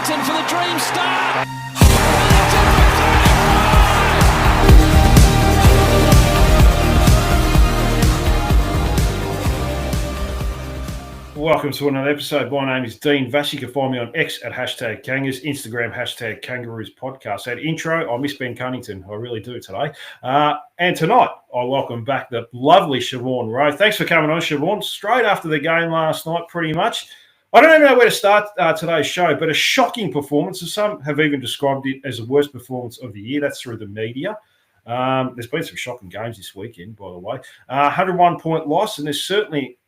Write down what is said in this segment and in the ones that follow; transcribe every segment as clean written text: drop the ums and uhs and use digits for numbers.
Wellington for the dream start. Welcome to another episode. My name is Dean Vass. You can find me on X at #Kangas, Instagram #Kangaroos Podcast. That intro, I miss Ben Cunnington. I really do today. And tonight, I welcome back the lovely Siobhan Rowe. Thanks for coming on, Siobhan. Straight after the game last night, pretty much. I don't even know where to start today's show, but a shocking performance. Some have even described it as the worst performance of the year. That's through the media. There's been some shocking games this weekend, by the way. 101-point loss, and there's certainly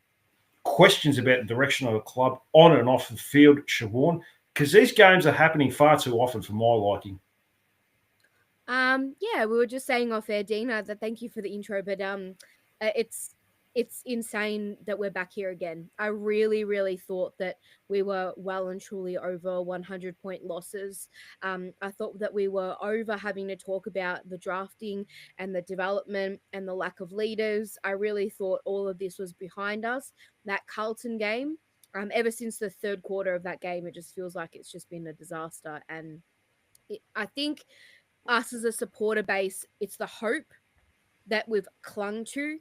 questions about the direction of the club on and off the field, Siobhan, because these games are happening far too often for my liking. Yeah, we were just saying off air, Dean, that thank you for the intro, but it's insane that we're back here again. I really thought that we were well and truly over 100-point losses. I thought that we were over having to talk about the drafting and the development and the lack of leaders. I really thought all of this was behind us. That Carlton game, ever since the third quarter of that game, it just feels like it's just been a disaster. And I think us as a supporter base, it's the hope that we've clung to.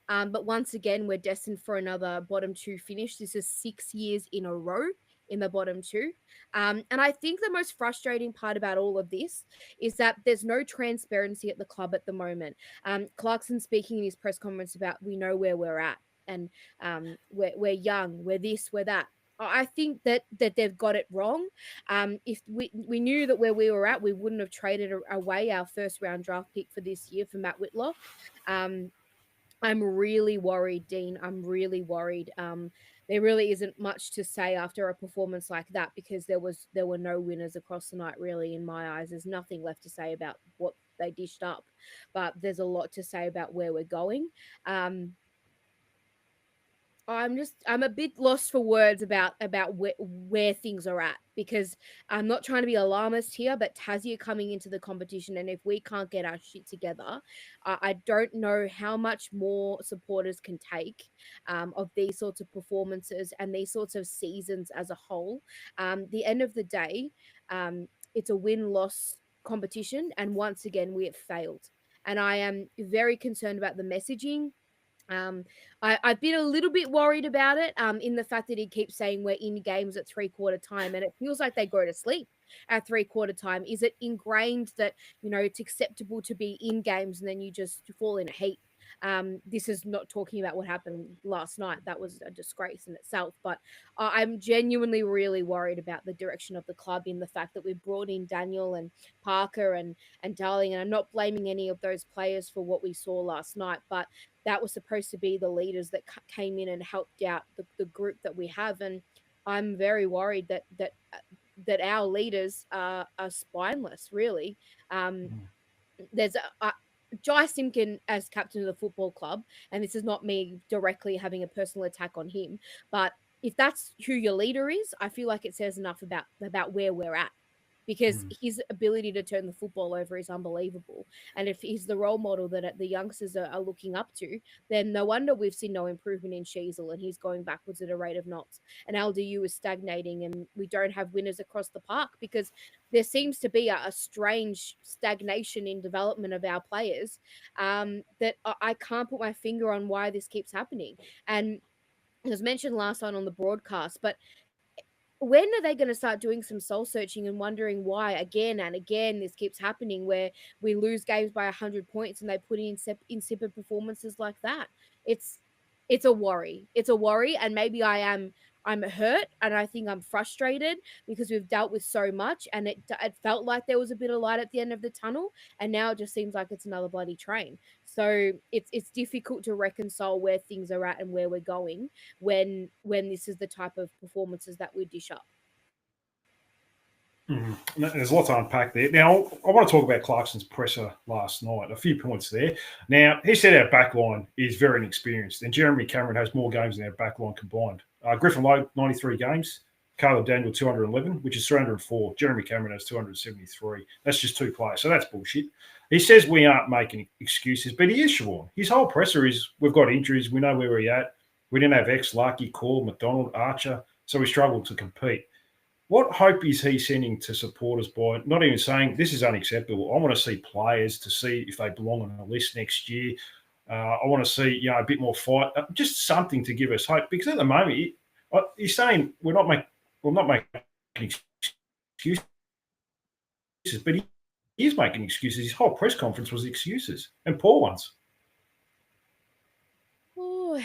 But once again, we're destined for another bottom two finish. This is 6 years in a row in the bottom two. And I think the most frustrating part about all of this is that there's no transparency at the club at the moment. Clarkson speaking in his press conference about we know where we're at and we're young, we're this, we're that. I think that they've got it wrong. If we knew that where we were at, we wouldn't have traded away our first round draft pick for this year for Matt Whitlock. I'm really worried, Dean. I'm really worried. There really isn't much to say after a performance like that because there were no winners across the night, really, in my eyes. There's nothing left to say about what they dished up, but there's a lot to say about where we're going. I'm a bit lost for words about where things are at because I'm not trying to be alarmist here, but Tassie are coming into the competition, and if we can't get our shit together, I don't know how much more supporters can take of these sorts of performances and these sorts of seasons as a whole. The end of the day, it's a win-loss competition, and once again, we have failed. And I am very concerned about the messaging. I've been a little bit worried about it in the fact that he keeps saying we're in games at 3/4 time, and it feels like they go to sleep at 3/4 time. Is it ingrained that, it's acceptable to be in games and then you just fall in a heap? This is not talking about what happened last night. That was a disgrace in itself. But I'm genuinely really worried about the direction of the club in the fact that we've brought in Daniel and Parker and Darling. And I'm not blaming any of those players for what we saw last night, but that was supposed to be the leaders that came in and helped out the group that we have. And I'm very worried that our leaders are spineless, really. There's Jai Simpkin as captain of the football club, and this is not me directly having a personal attack on him, but if that's who your leader is, I feel like it says enough about where we're at, because his ability to turn the football over is unbelievable. And if he's the role model that the youngsters are looking up to, then no wonder we've seen no improvement in Sheasel, and he's going backwards at a rate of knots. And LDU is stagnating, and we don't have winners across the park because there seems to be a strange stagnation in development of our players that I can't put my finger on why this keeps happening. And it was mentioned last night on the broadcast, but when are they going to start doing some soul searching and wondering why again and again this keeps happening, where we lose games by 100 points and they put in insipid performances like that? It's a worry. It's a worry, and maybe I'm hurt, and I think I'm frustrated because we've dealt with so much, and it felt like there was a bit of light at the end of the tunnel, and now it just seems like it's another bloody train. So it's difficult to reconcile where things are at and where we're going when this is the type of performances that we dish up. There's a lot to unpack there. Now, I want to talk about Clarkson's presser last night. A few points there. Now, he said our backline is very inexperienced, and Jeremy Cameron has more games than our backline combined. Griffin Lowe, 93 games. Caleb Daniel, 211, which is 304. Jeremy Cameron has 273. That's just two players, so that's bullshit. He says we aren't making excuses, but he is, Siobhan. His whole presser is we've got injuries. We know where we're at. We didn't have X, Lucky, Call, McDonald, Archer, so we struggled to compete. what hope is he sending to supporters by not even saying this is unacceptable? I want to see players to see if they belong on a list next year. I want to see a bit more fight, just something to give us hope. Because at the moment, he's saying we're not making excuses, but he is making excuses. His whole press conference was excuses and poor ones. Oh,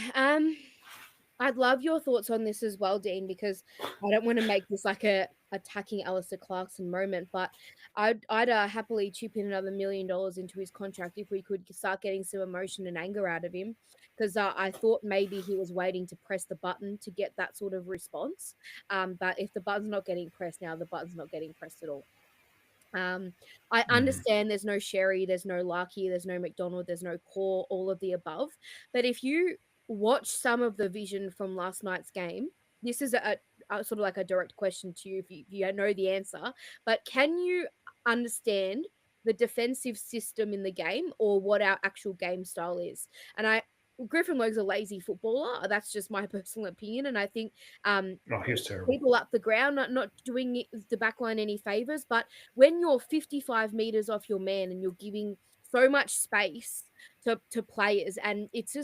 I'd love your thoughts on this as well, Dean, because I don't want to make this like a attacking Alistair Clarkson moment, but I'd happily chip in another $1 million into his contract if we could start getting some emotion and anger out of him, because I thought maybe he was waiting to press the button to get that sort of response. But if the button's not getting pressed now, the button's not getting pressed at all. I understand there's no Sherry, there's no Larky, there's no McDonald, there's no Core, all of the above. But if you watch some of the vision from last night's game, this is a sort of like a direct question to you if you know the answer. But can you understand the defensive system in the game or what our actual game style is? And Griffin Logue's a lazy footballer. That's just my personal opinion. And I think He's terrible. people up the ground, not doing the backline any favors. But when you're 55 meters off your man and you're giving so much space to players, and it's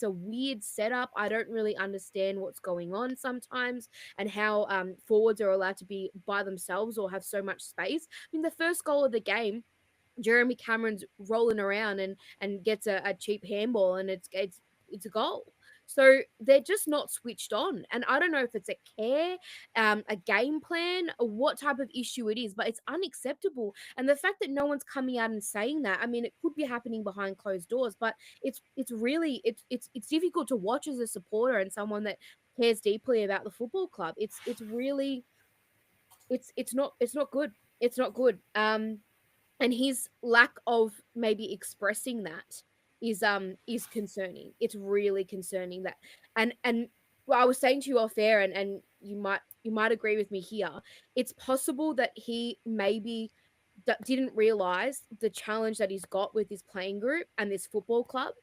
a weird setup. I don't really understand what's going on sometimes and how forwards are allowed to be by themselves or have so much space. I mean, the first goal of the game, Jeremy Cameron's rolling around and gets a cheap handball, and it's a goal. So they're just not switched on. And I don't know if it's a care, a game plan, or what type of issue it is, but it's unacceptable. And the fact that no one's coming out and saying that, I mean, it could be happening behind closed doors, but it's really difficult to watch as a supporter and someone that cares deeply about the football club. It's really it's not good. It's not good. And his lack of maybe expressing that is concerning. It's really concerning that. And well, I was saying to you off air, and you might agree with me here. It's possible that he maybe didn't realize the challenge that he's got with his playing group and this football club,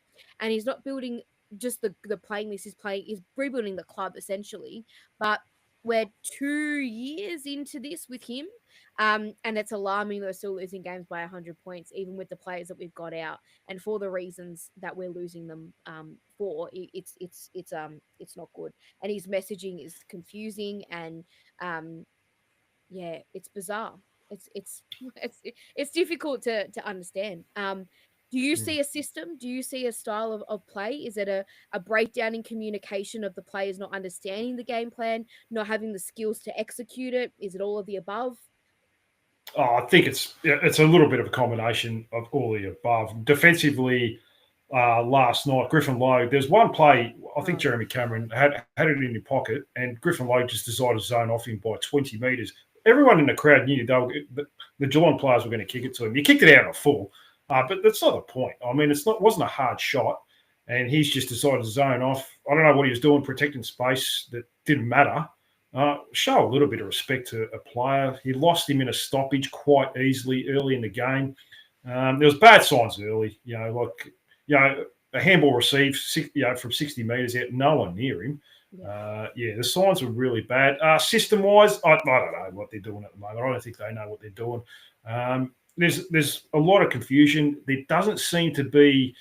and he's not building just the playing list. He's rebuilding the club essentially. But we're 2 years into this with him. And it's alarming that we're still losing games by 100 points, even with the players that we've got out, and for the reasons that we're losing them for. It's not good, and his messaging is confusing, and it's bizarre. It's difficult to understand. Do you see a system? Do you see a style of play? Is it a breakdown in communication of the players not understanding the game plan, not having the skills to execute it? Is it all of the above? I think it's a little bit of a combination of all the above. Defensively, last night, Griffin Logue, there's one play, I think Jeremy Cameron had it in his pocket, and Griffin Logue just decided to zone off him by 20 metres. Everyone in the crowd knew the Geelong players were going to kick it to him. He kicked it out of full, but that's not the point. I mean, it wasn't a hard shot, and he's just decided to zone off. I don't know what he was doing, protecting space that didn't matter. Show a little bit of respect to a player. He lost him in a stoppage quite easily early in the game. There was bad signs early, a handball received from 60 metres out, no one near him. The signs were really bad. System-wise, I don't know what they're doing at the moment. I don't think they know what they're doing. There's a lot of confusion. There doesn't seem to be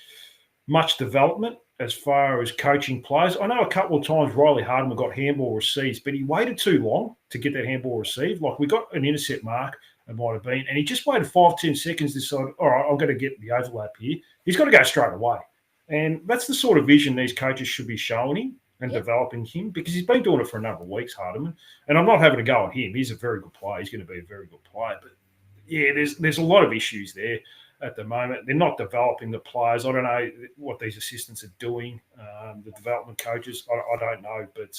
much development as far as coaching players. I know a couple of times Riley Hardiman got handball receives, but he waited too long to get that handball received. Like, we got an intercept mark, it might have been, and he just waited 5-10 seconds to decide, all right, I'm going to get the overlap here. He's got to go straight away. And that's the sort of vision these coaches should be showing him and developing him, because he's been doing it for a number of weeks, Hardiman. And I'm not having a go on him. He's a very good player. He's going to be a very good player. But, there's a lot of issues there at the moment. They're not developing the players. I don't know what these assistants are doing, the development coaches. I don't know. But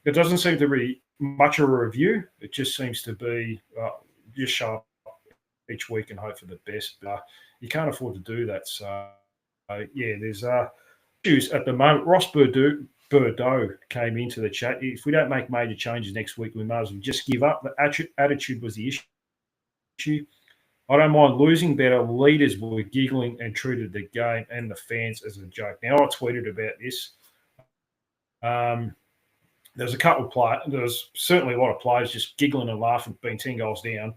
there doesn't seem to be much of a review. It just seems to be just show up each week and hope for the best. But you can't afford to do that. So, there's issues at the moment. Ross Bordeaux came into the chat. If we don't make major changes next week, we might as well just give up. The attitude was the issue. I don't mind losing, but our leaders were giggling and treated the game and the fans as a joke. Now, I tweeted about this. There was a couple of players. There was certainly a lot of players just giggling and laughing, being 10 goals down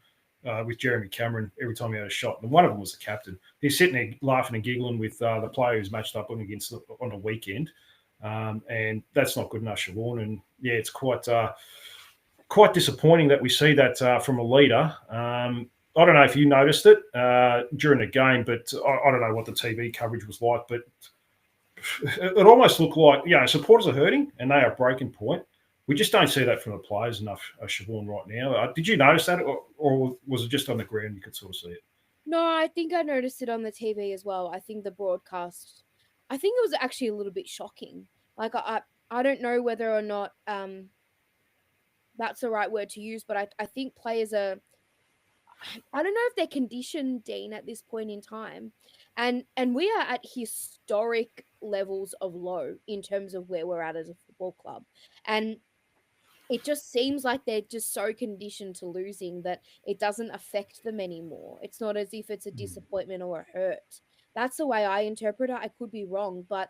with Jeremy Cameron every time he had a shot. And one of them was the captain. He's sitting there laughing and giggling with the player who's matched up against on the weekend, and that's not good enough, Siobhan. And yeah, it's quite disappointing that we see that from a leader. I don't know if you noticed it during the game, but I don't know what the TV coverage was like, but it almost looked like, supporters are hurting and they are a breaking point. We just don't see that from the players enough, Siobhan, right now. Did you notice that, or was it just on the ground you could sort of see it? No, I think I noticed it on the TV as well. I think the broadcast, I think it was actually a little bit shocking. Like I don't know whether or not that's the right word to use, but I think players are, I don't know if they're conditioned, Dean, at this point in time. And we are at historic levels of low in terms of where we're at as a football club. And it just seems like they're just so conditioned to losing that it doesn't affect them anymore. It's not as if it's a disappointment or a hurt. That's the way I interpret it. I could be wrong, but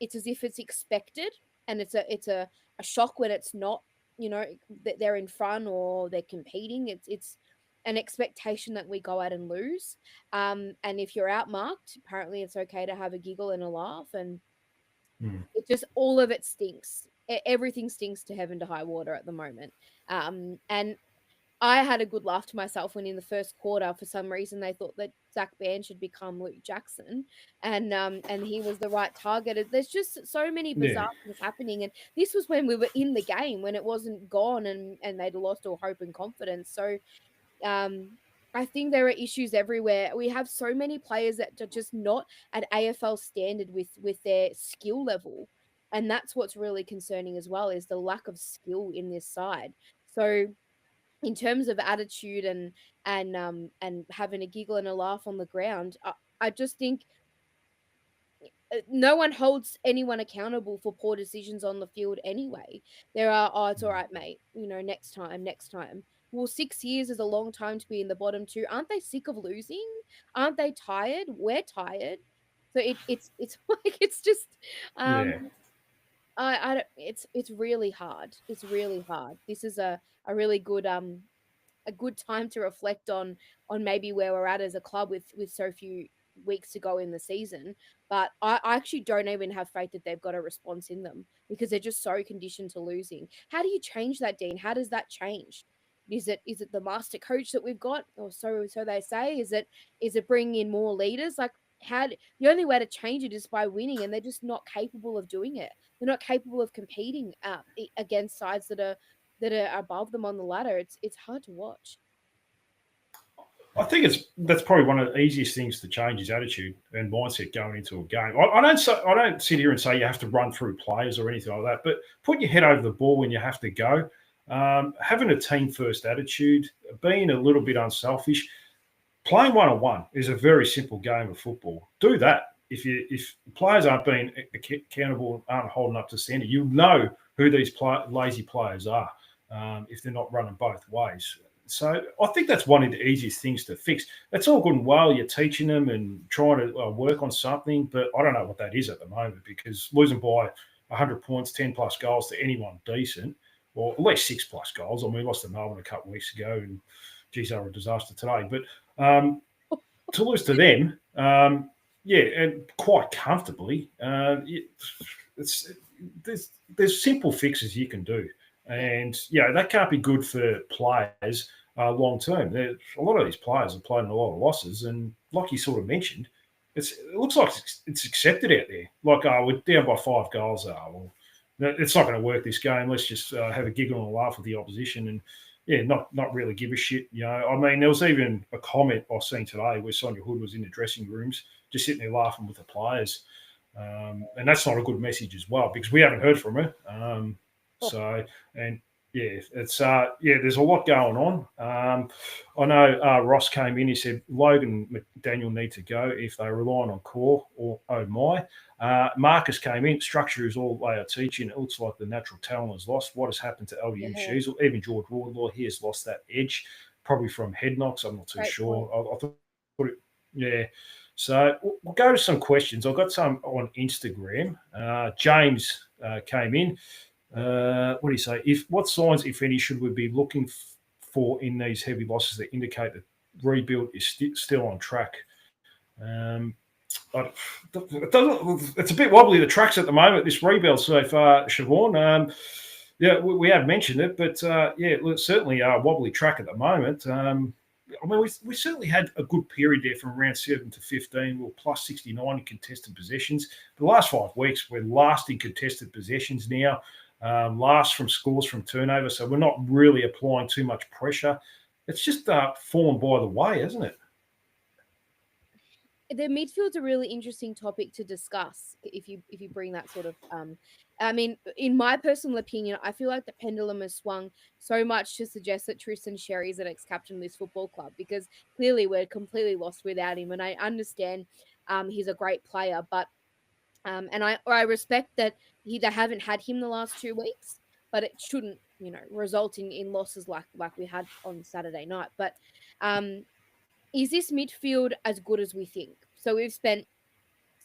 it's as if it's expected, and it's a shock when it's not. That they're in front or they're competing. It's an expectation that we go out and lose. And if you're outmarked, apparently it's okay to have a giggle and a laugh, and it just, all of it stinks. Everything stinks to heaven to high water at the moment. And I had a good laugh to myself when in the first quarter, for some reason, they thought that Zach Ban should become Luke Jackson, and he was the right target. There's just so many bizarre things happening, and this was when we were in the game, when it wasn't gone, and they'd lost all hope and confidence. So I think there are issues everywhere. We have so many players that are just not at AFL standard with their skill level. And that's what's really concerning as well, is the lack of skill in this side. So in terms of attitude and having a giggle and a laugh on the ground, I just think no one holds anyone accountable for poor decisions on the field anyway. There are, oh, it's all right, mate. Next time. Well, 6 years is a long time to be in the bottom two. Aren't they sick of losing? Aren't they tired? We're tired. So it's like, it's just I don't, it's really hard. It's really hard. This is a really good a good time to reflect on maybe where we're at as a club with so few weeks to go in the season. But I actually don't even have faith that they've got a response in them, because they're just so conditioned to losing. How do you change that, Dean? How does that change? Is it the master coach that we've got, or so they say? Is it bringing in more leaders? Like, the only way to change it is by winning, and they're just not capable of doing it. They're not capable of competing against sides that are above them on the ladder. It's hard to watch. I think that's probably one of the easiest things to change is attitude and mindset going into a game. I don't sit here and say you have to run through players or anything like that, but put your head over the ball when you have to go. Having a team first attitude, being a little bit unselfish. Playing 1-on-1 is a very simple game of football. Do that. If players aren't being accountable, aren't holding up to standard, you know who these lazy players are if they're not running both ways. So I think that's one of the easiest things to fix. That's all good and well. You're teaching them and trying to work on something, but I don't know what that is at the moment, because losing by 100 points, 10-plus goals to anyone decent, or at least 6-plus goals. I mean, we lost to Melbourne a couple of weeks ago, and geez, they were a disaster today. But to lose to them, and quite comfortably, there's simple fixes you can do. And, that can't be good for players long term. A lot of these players have played in a lot of losses. And like you sort of mentioned, it looks like it's accepted out there. Like, we're down by 5 goals. Well, it's not going to work this game. Let's just have a giggle and a laugh with the opposition and, not really give a shit. I mean, there was even a comment I seen today where Sonia Hood was in the dressing rooms just sitting there laughing with the players. And that's not a good message as well, because we haven't heard from her. There's a lot going on. I know Ross came in. He said Logan McDaniel need to go if they're relying on core or oh my. Marcus came in. Structure is all they are teaching. It looks like the natural talent is lost. What has happened to LUM Sheasel? Even George Wardlaw, he has lost that edge, probably from head knocks. I'm not too sure. I thought it. So we'll go to some questions. I've got some on Instagram. James came in. What do you say? What signs, if any, should we be looking for in these heavy losses that indicate that rebuild is still on track? It's a bit wobbly, the tracks at the moment, this rebuild so far, Siobhan. Yeah, we have mentioned it, but it's certainly a wobbly track at the moment. We certainly had a good period there from round 7 to 15. We were plus 69 in contested possessions. The last 5 weeks, we're last in contested possessions now, last from scores from turnover. So we're not really applying too much pressure. It's just fallen by the way, hasn't it? The midfield's a really interesting topic to discuss if you bring that sort of I mean, in my personal opinion, I feel like the pendulum has swung so much to suggest that Tristan Sherry is the next captain of this football club, because clearly we're completely lost without him. And I understand he's a great player, but and I respect that they haven't had him the last 2 weeks, but it shouldn't, result in losses like we had on Saturday night. But is this midfield as good as we think? So we've spent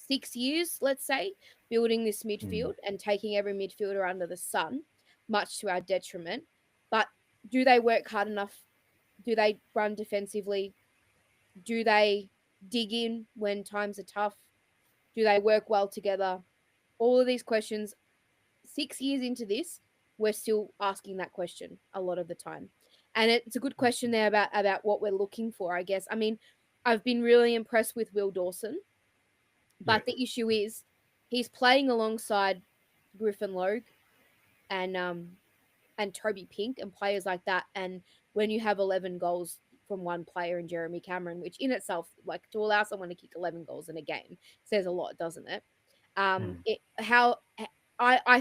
6 years, let's say, building this midfield and taking every midfielder under the sun, much to our detriment. But do they work hard enough? Do they run defensively? Do they dig in when times are tough? Do they work well together? All of these questions, 6 years into this, we're still asking that question a lot of the time. And it's a good question there about what we're looking for, I guess. I mean, I've been really impressed with Will Dawson, but the issue is he's playing alongside Griffin Logue and Toby Pink and players like that. And when you have 11 goals from one player in Jeremy Cameron, which in itself, like, to allow someone to kick 11 goals in a game says a lot, doesn't it? I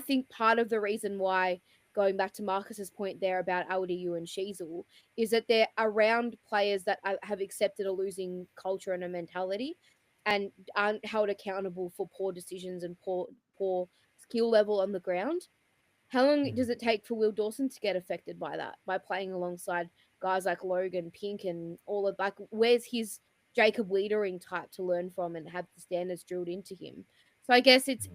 think part of the reason why, going back to Marcus's point there about LDU and Sheasel, is that they're around players that have accepted a losing culture and a mentality and aren't held accountable for poor decisions and poor skill level on the ground. How long does it take for Will Dawson to get affected by that, by playing alongside guys like Logan, Pink, and all of, like, where's his Jacob Wiedering type to learn from and have the standards drilled into him? So I guess it's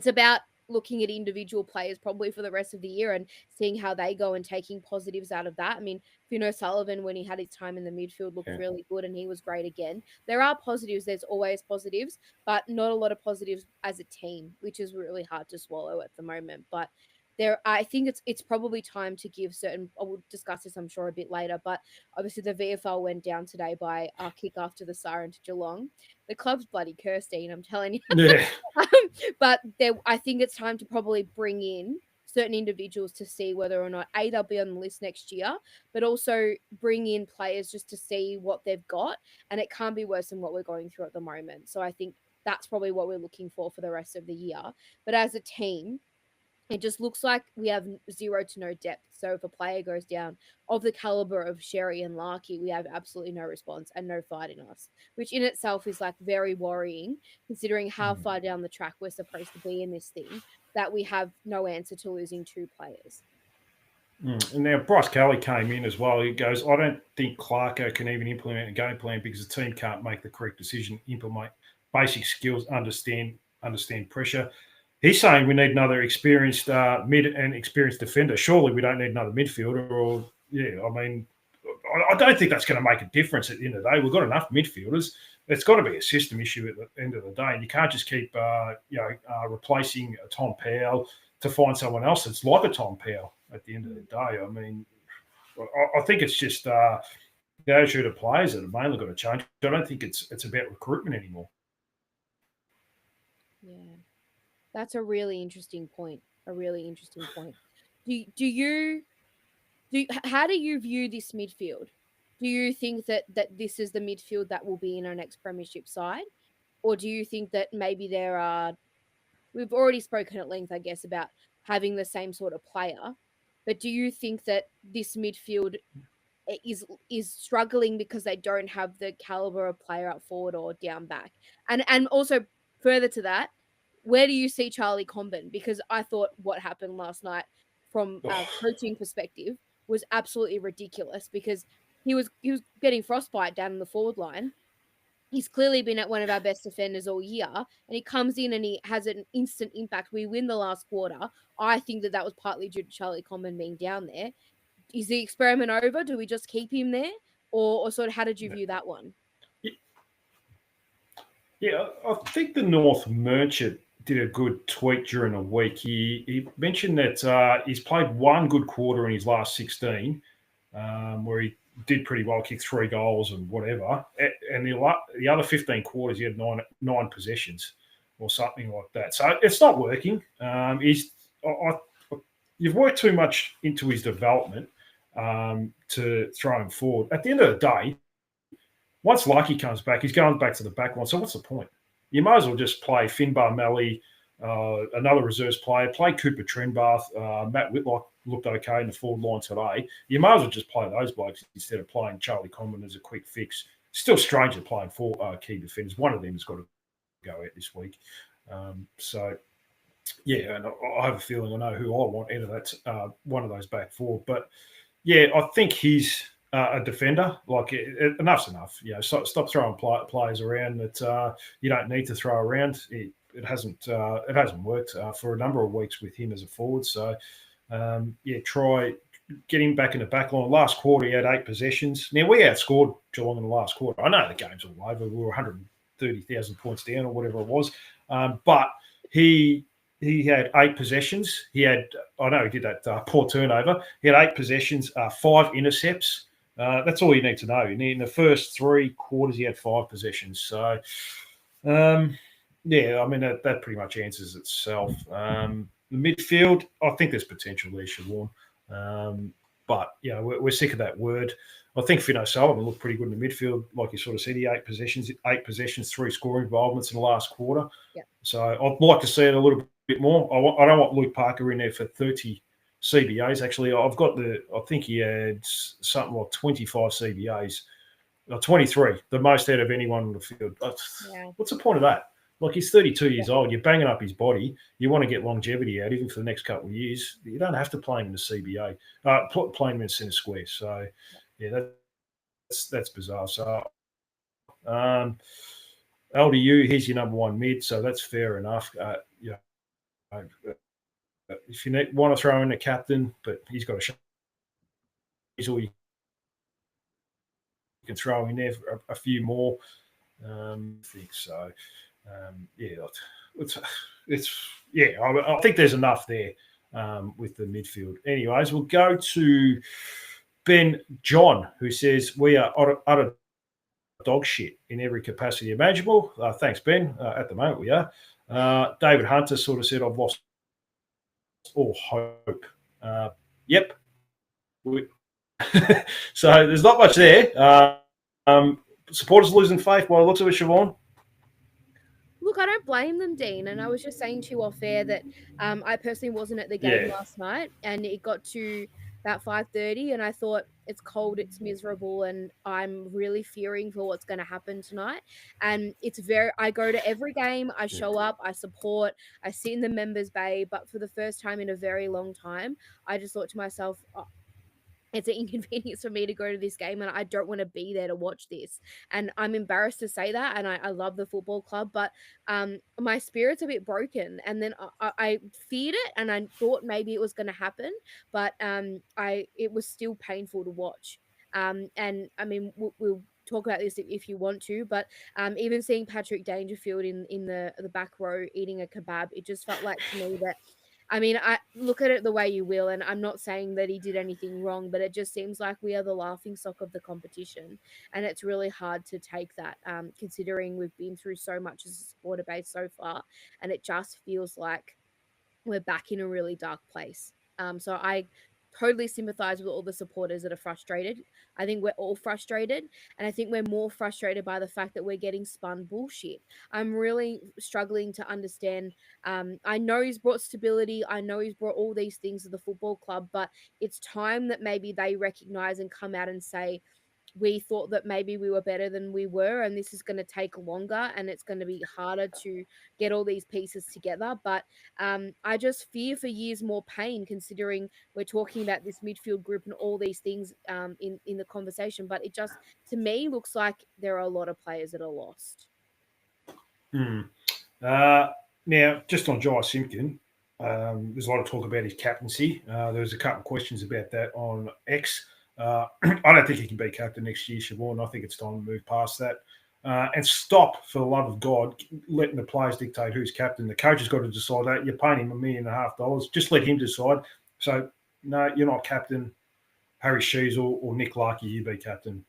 about looking at individual players probably for the rest of the year and seeing how they go and taking positives out of that. I mean, Finn Sullivan, when he had his time in the midfield, looked really good and he was great again. There are positives. There's always positives, but not a lot of positives as a team, which is really hard to swallow at the moment. But I think it's probably time to give certain. I will discuss this, I'm sure, a bit later. But obviously, the VFL went down today by our kick after the siren to Geelong. The club's bloody cursed, Dean, I'm telling you. Yeah. But I think it's time to probably bring in certain individuals to see whether or not they'll be on the list next year, but also bring in players just to see what they've got. And it can't be worse than what we're going through at the moment. So I think that's probably what we're looking for the rest of the year. But as a team, it just looks like we have zero to no depth. So if a player goes down of the caliber of Sherry and Larkey, we have absolutely no response and no fight in us, which in itself is, like, very worrying, considering how far down the track we're supposed to be in this thing, that we have no answer to losing 2 players. And now Bryce Kelly came in as well. He goes, I don't think Clarko can even implement a game plan because the team can't make the correct decision, implement basic skills, understand pressure. He's saying we need another experienced mid and experienced defender. Surely we don't need another midfielder. I don't think that's going to make a difference at the end of the day. We've got enough midfielders. It's got to be a system issue at the end of the day. And you can't just keep replacing a Tom Powell to find someone else that's like a Tom Powell at the end of the day. I mean, I think it's just the attitude of players that have mainly got to change. I don't think it's about recruitment anymore. Yeah. That's a really interesting point. How do you view this midfield? Do you think that this is the midfield that will be in our next premiership side? Or do you think that maybe we've already spoken at length, I guess, about having the same sort of player, but do you think that this midfield is struggling because they don't have the caliber of player up forward or down back? And also further to that, where do you see Charlie Comben? Because I thought what happened last night from a coaching perspective was absolutely ridiculous, because he was getting frostbite down in the forward line. He's clearly been at one of our best defenders all year, and he comes in and he has an instant impact. We win the last quarter. I think that was partly due to Charlie Common being down there. Is the experiment over? Do we just keep him there? Or sort of how did you view that one? Yeah, I think the North Merchant did a good tweet during the week. He mentioned that he's played one good quarter in his last 16, where he did pretty well, kicked 3 goals and whatever. And the other 15 quarters, he had nine possessions or something like that. So it's not working. You've worked too much into his development to throw him forward. At the end of the day, once Lucky comes back, he's going back to the back line. So what's the point? You might as well just play Finbar Melly, another reserves player, play Cooper Trenbath. Matt Whitlock looked okay in the forward line today. You might as well just play those blokes instead of playing Charlie Common as a quick fix. Still strange to playing 4 key defenders. One of them has got to go out this week. Yeah, and I have a feeling I know who I want out of that one of those back 4. But yeah, I think he's a defender. Like enough's enough. You know, stop throwing players around that you don't need to throw around. It hasn't worked for a number of weeks with him as a forward. So try get him back in the back line. Last quarter, he had 8 possessions. Now we outscored Geelong in the last quarter. I know the game's all over. We were 130,000 points down or whatever it was, but he had 8 possessions. He did that poor turnover. He had 8 possessions, 5 intercepts. That's all you need to know. In the first 3 quarters, he had 5 possessions. So, I mean, that pretty much answers itself. The midfield, I think there's potential there, Siobhan. But, we're sick of that word. I think Finn O'Sullivan looked pretty good in the midfield. Like you sort of said, he 8 possessions, 3 scoring involvements in the last quarter. Yeah. So I'd like to see it a little bit more. I don't want Luke Parker in there for 30 CBAs. Actually, I think he had something like 25 CBAs, 23, the most out of anyone in the field. What's the point of that? Like, he's 32 years old. You're banging up his body. You want to get longevity out, even for the next couple of years. You don't have to play him in the CBA. Play him in centre square. So, yeah, that's bizarre. So, LDU, he's your number 1 mid, so that's fair enough. If you want to throw in a captain, but he's got a shot, he's all you can throw in there for a few more. I think so. I think there's enough there with the midfield. Anyways, we'll go to Ben John, who says we are utter dog shit in every capacity imaginable. Thanks, Ben. At the moment, we are. David Hunter sort of said, I've lost all hope. Yep. So there's not much there. Supporters losing faith by the looks of it, Siobhan. Look, I don't blame them, Dean. And I was just saying to you off air that I personally wasn't at the game last night, and it got to about 5:30, and I thought, it's cold, it's miserable, and I'm really fearing for what's going to happen tonight. And I go to every game, I show up, I support, I sit in the members' bay, but for the first time in a very long time, I just thought to myself, it's an inconvenience for me to go to this game, and I don't want to be there to watch this. And I'm embarrassed to say that, and I love the football club, but my spirit's a bit broken. And then I feared it, and I thought maybe it was going to happen, but it was still painful to watch. And I mean, we'll talk about this if you want to, but even seeing Patrick Dangerfield in the back row eating a kebab, it just felt like to me that, I mean, I look at it the way you will, and I'm not saying that he did anything wrong, but it just seems like we are the laughing stock of the competition, and it's really hard to take that, considering we've been through so much as a supporter base so far, and it just feels like we're back in a really dark place. So I totally sympathize with all the supporters that are frustrated. I think we're all frustrated, and I think we're more frustrated by the fact that we're getting spun bullshit. I'm really struggling to understand. I know he's brought stability. I know he's brought all these things to the football club, but it's time that maybe they recognize and come out and say, we thought that maybe we were better than we were, and this is going to take longer and it's going to be harder to get all these pieces together. But I just fear for years more pain, considering we're talking about this midfield group and all these things in the conversation. But it just, to me, looks like there are a lot of players that are lost. Now, just on Jai Simpkin, there's a lot of talk about his captaincy. There was a couple of questions about that on X. I don't think he can be captain next year, Siobhan. I think it's time to move past that. And stop, for the love of God, letting the players dictate who's captain. The coach has got to decide that. You're paying him $1.5 million. Just let him decide. So, no, you're not captain. Harry Sheasel or Nick Larkey, you be captain.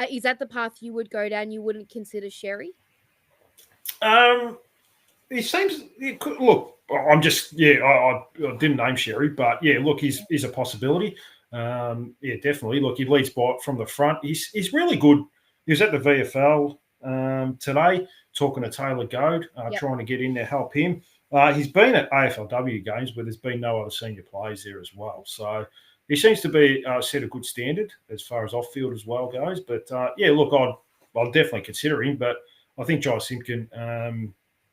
Is that the path you would go down? You wouldn't consider Sherry? He seems, look, I'm just, I didn't name Sherry, but yeah, look, he's a possibility. Yeah, definitely. Look, he leads from the front. He's really good. He was at the VFL today talking to Taylor Goad, trying to get in there, help him. He's been at AFLW games, but there's been no other senior players there as well. So he seems to be set a good standard as far as off-field as well goes. But, yeah, look, I'll definitely consider him, but I think Jai Simpkin,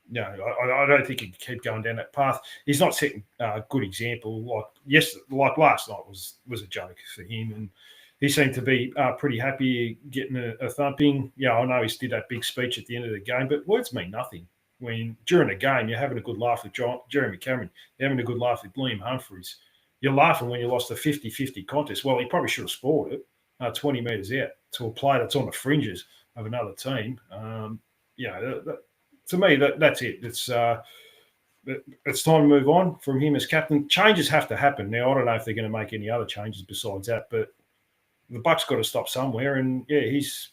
no, I don't think he can keep going down that path. He's not setting a good example. Like last night was a joke for him, and he seemed to be pretty happy getting a thumping. Yeah, I know he did that big speech at the end of the game, but words mean nothing. When during a game you're having a good laugh with Jeremy Cameron, you're having a good laugh with Liam Humphreys. You're laughing when you lost a 50-50 contest. Well, he probably should have scored it 20 metres out to a player that's on the fringes of another team. To me, that's it. It's time to move on from him as captain. Changes have to happen. Now, I don't know if they're going to make any other changes besides that, but the buck's got to stop somewhere. And, yeah, he's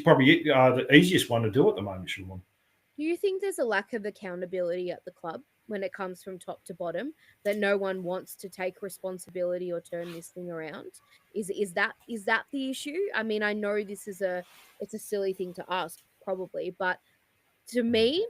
probably the easiest one to do at the moment, Siobhan. Do you think there's a lack of accountability at the club when it comes from top to bottom, that no one wants to take responsibility or turn this thing around? Is that the issue? I mean, I know this is it's a silly thing to ask, probably, but to me,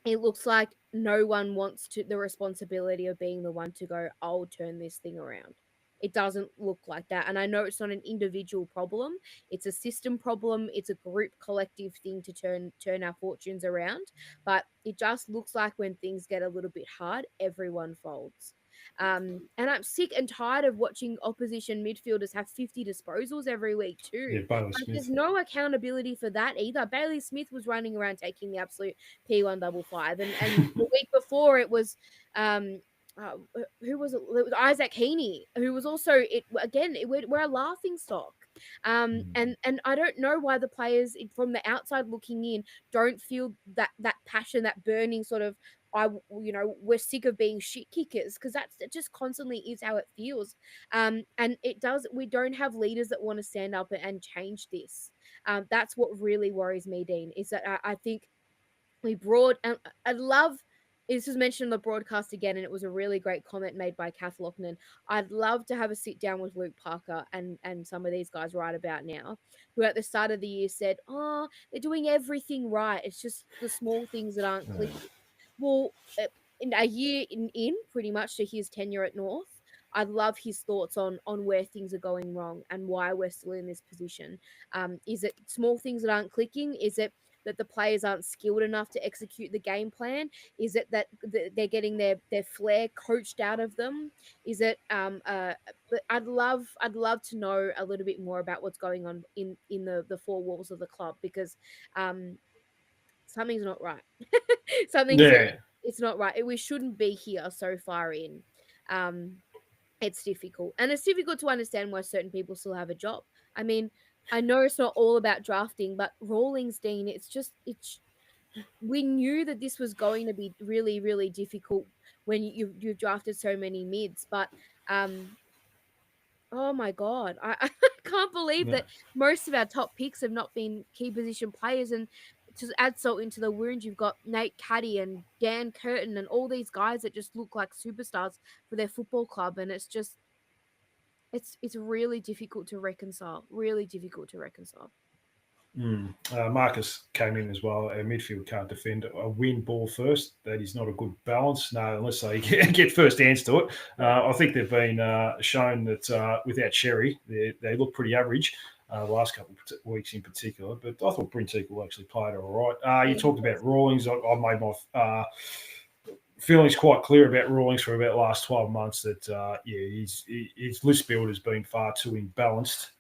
it looks like no one wants the responsibility of being the one to go, I'll turn this thing around. It doesn't look like that. And I know it's not an individual problem. It's a system problem. It's a group collective thing to turn our fortunes around. But it just looks like when things get a little bit hard, everyone folds. And I'm sick and tired of watching opposition midfielders have 50 disposals every week too. Yeah, Bailey Smith. There's no accountability for that either. Bailey Smith was running around taking the absolute P155, and the week before it was who was it? It was Isaac Heaney, who was also we're a laughing stock. And I don't know why the players from the outside looking in don't feel that passion, that burning sort of, we're sick of being shit kickers, because that just constantly is how it feels. And we don't have leaders that want to stand up and change this. That's what really worries me, Dean, is that I think and I love, this was mentioned on the broadcast again, and it was a really great comment made by Kath Lochnan. I'd love to have a sit down with Luke Parker and some of these guys right about now, who at the start of the year said, oh, they're doing everything right. It's just the small things that aren't clicking. Well, in a year in pretty much to his tenure at North, I'd love his thoughts on where things are going wrong and why we're still in this position. Is it small things that aren't clicking? Is it that the players aren't skilled enough to execute the game plan? Is it that they're getting their flair coached out of them? Is it I'd love to know a little bit more about what's going on in the four walls of the club, because something's not right. It's not right. We shouldn't be here so far in. It's difficult. And it's difficult to understand why certain people still have a job. I mean, I know it's not all about drafting, but Rawlings, Dean, we knew that this was going to be really, really difficult when you've drafted so many mids. But oh my God, I can't believe that most of our top picks have not been key position players. And to add salt into the wound, you've got Nate Caddy and Dan Curtin and all these guys that just look like superstars for their football club. And it's just, it's really difficult to reconcile. Marcus came in as well. Our midfield can't defend a win ball first. That is not a good balance. No, unless they get first hands to it. I think they've been shown that without Sherry, they look pretty average. the last couple of weeks in particular. But I thought Brynn Teakle actually played all right. You talked about Rawlings. I made my feelings quite clear about Rawlings for about the last 12 months that, his list build has been far too imbalanced.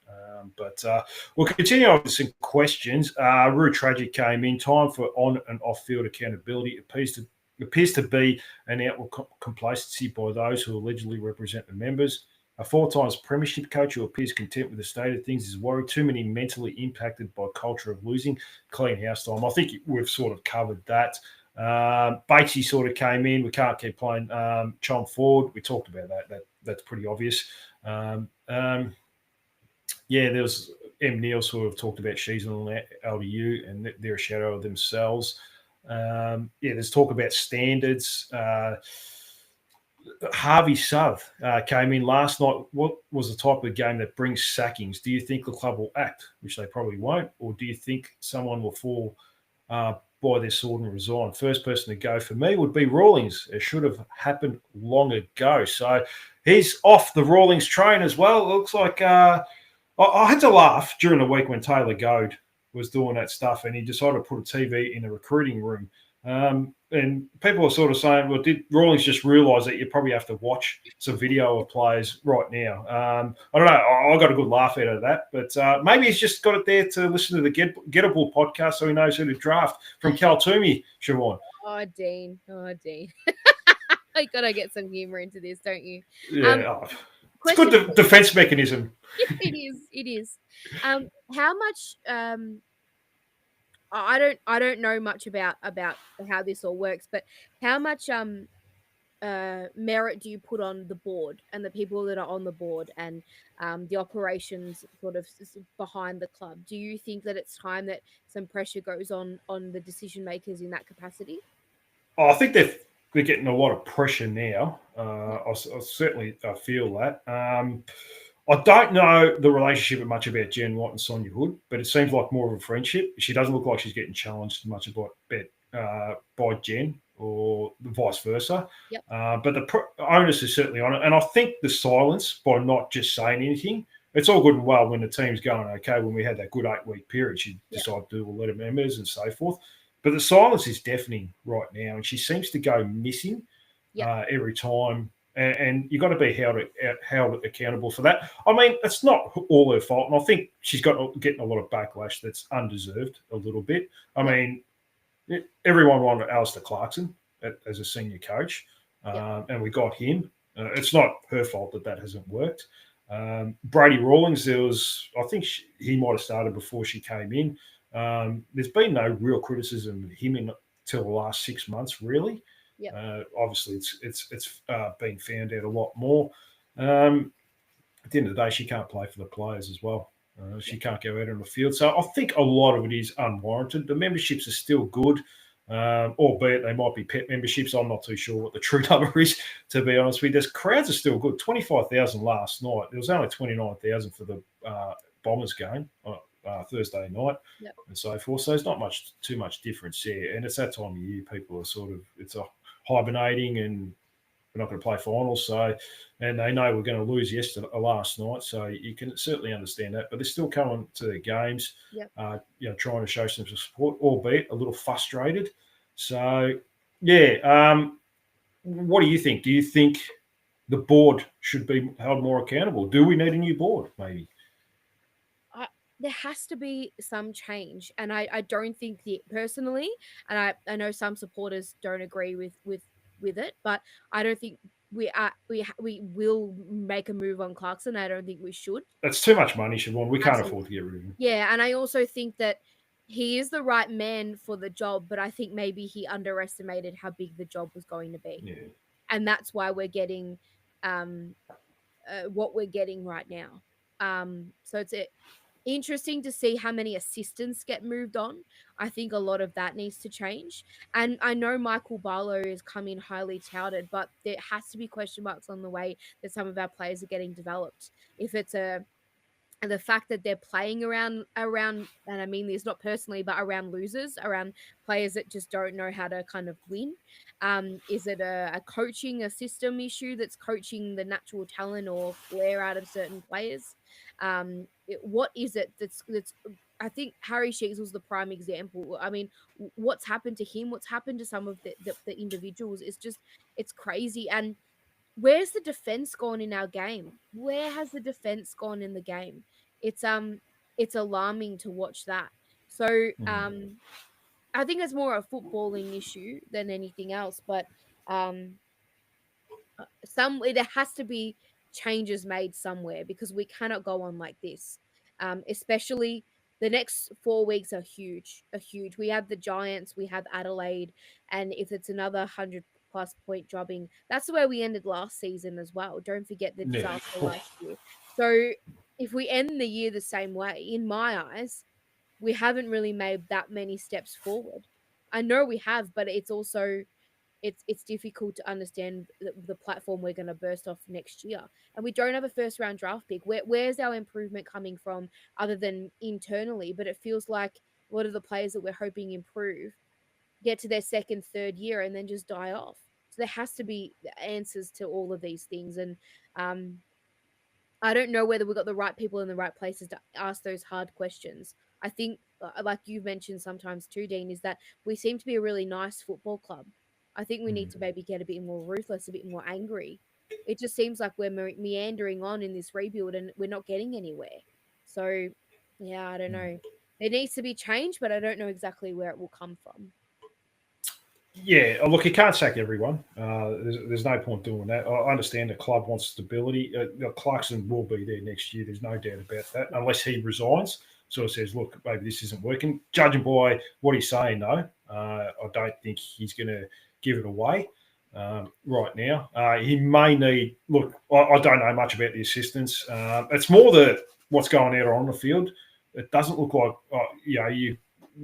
But we'll continue on with some questions. Rue Tragic came in. Time for on and off field accountability appears to be an outward complacency by those who allegedly represent the members. A 4 times premiership coach who appears content with the state of things is worried too many mentally impacted by culture of losing. Clean house time. I think we've sort of covered that. Batesy sort of came in. We can't keep playing Chom Ford. We talked about that. That's pretty obvious. There was M. Neal sort of talked about Sheasel and LDU, and they're a shadow of themselves. There's talk about standards. Harvey South came in last night. What was the type of game that brings sackings? Do you think the club will act, which they probably won't, or do you think someone will fall by their sword and resign? First person to go for me would be Rawlings. It should have happened long ago. So he's off the Rawlings train as well. It looks like I had to laugh during the week when Taylor Goad was doing that stuff and he decided to put a TV in the recruiting room. And people are sort of saying, well, did Rawlings just realise that you probably have to watch some video of players right now? I don't know. I got a good laugh out of that. But maybe he's just got it there to listen to the Gettable podcast so he knows who to draft from Cal Toomey, Siobhan. Oh, Dean. I got to get some humour into this, don't you? Yeah. It's a good defence mechanism. It is. How much... I don't know much about how this all works, but how much merit do you put on the board and the people that are on the board and the operations sort of behind the club? Do you think that it's time that some pressure goes on the decision makers in that capacity? I think they're getting a lot of pressure now. I certainly feel that. I don't know the relationship much about Jen White and Sonia Hood, but it seems like more of a friendship. She doesn't look like she's getting challenged much by Jen or vice versa. Yep. But the onus is certainly on it. And I think the silence by not just saying anything, it's all good and well when the team's going okay. When we had that good 8-week period, she decided to do a letter of members and so forth. But the silence is deafening right now, and she seems to go missing every time. And you've got to be held accountable for that. I mean, it's not all her fault, and I think she's getting a lot of backlash that's undeserved a little bit. I mean, everyone wanted Alistair Clarkson as a senior coach, and we got him. It's not her fault that hasn't worked. Brady Rawlings, I think he might have started before she came in. There's been no real criticism of him until the last 6 months, really. Yep. Obviously, it's been found out a lot more. At the end of the day, she can't play for the players as well. She can't go out on the field. So I think a lot of it is unwarranted. The memberships are still good, albeit they might be pet memberships. I'm not too sure what the true number is, to be honest with you. The crowds are still good. 25,000 last night. There was only 29,000 for the Bombers game Thursday night and so forth. So there's not too much difference there. And it's that time of year. People are it's a hibernating and we're not going to play finals. So, and they know we're going to lose last night. So you can certainly understand that. But they're still coming to their games, trying to show some support, albeit a little frustrated. So, what do you think? Do you think the board should be held more accountable? Do we need a new board, maybe? There has to be some change, and I don't think personally, and I know some supporters don't agree with it, but I don't think we will make a move on Clarkson. I don't think we should. That's too much money, Siobhan. We can't afford to get rid of him. Yeah, and I also think that he is the right man for the job, but I think maybe he underestimated how big the job was going to be. Yeah. And that's why we're getting what we're getting right now. So it's interesting to see how many assistants get moved on. I think a lot of that needs to change. And I know Michael Barlow is coming highly touted, but there has to be question marks on the way that some of our players are getting developed. If it's a and the fact that they're playing around, and I mean this not personally, but around losers, around players that just don't know how to kind of win. Is it a coaching, a system issue that's coaching the natural talent or flair out of certain players? What is it that's I think Harry Sheets was the prime example. I mean, what's happened to him? What's happened to some of the individuals? It's crazy. And where's the defense gone in our game? Where has the defense gone in the game? It's it's alarming to watch that. So I think it's more a footballing issue than anything else. But um there has to be changes made somewhere, because we cannot go on like this. Especially the next 4 weeks are huge. We have the Giants, we have Adelaide, and if it's another 100+ point dropping, that's where we ended last season as well. Don't forget the Yeah. disaster last year. So if we end the year the same way, in my eyes, we haven't really made that many steps forward. I know we have, but it's also it's difficult to understand the platform we're going to burst off next year, and we don't have a first round draft pick. Where's our improvement coming from other than internally? But it feels like a lot of the players that we're hoping improve get to their second, third year and then just die off. So there has to be answers to all of these things, and um, I don't know whether we've got the right people in the right places to ask those hard questions. I think, like you've mentioned sometimes too, Dean, is that we seem to be a really nice football club. I think we need to maybe get a bit more ruthless, a bit more angry. It just seems like we're meandering on in this rebuild and we're not getting anywhere. So, yeah, I don't know. There needs to be change, but I don't know exactly where it will come from. Yeah, look, you can't sack everyone. There's no point doing that. I understand the club wants stability. Clarkson will be there next year. There's no doubt about that, unless he resigns. Sort of says, look, maybe this isn't working. Judging by what he's saying, though, I don't think he's going to give it away right now. He may need. Look, I don't know much about the assistants. It's more what's going out on the field. It doesn't look like you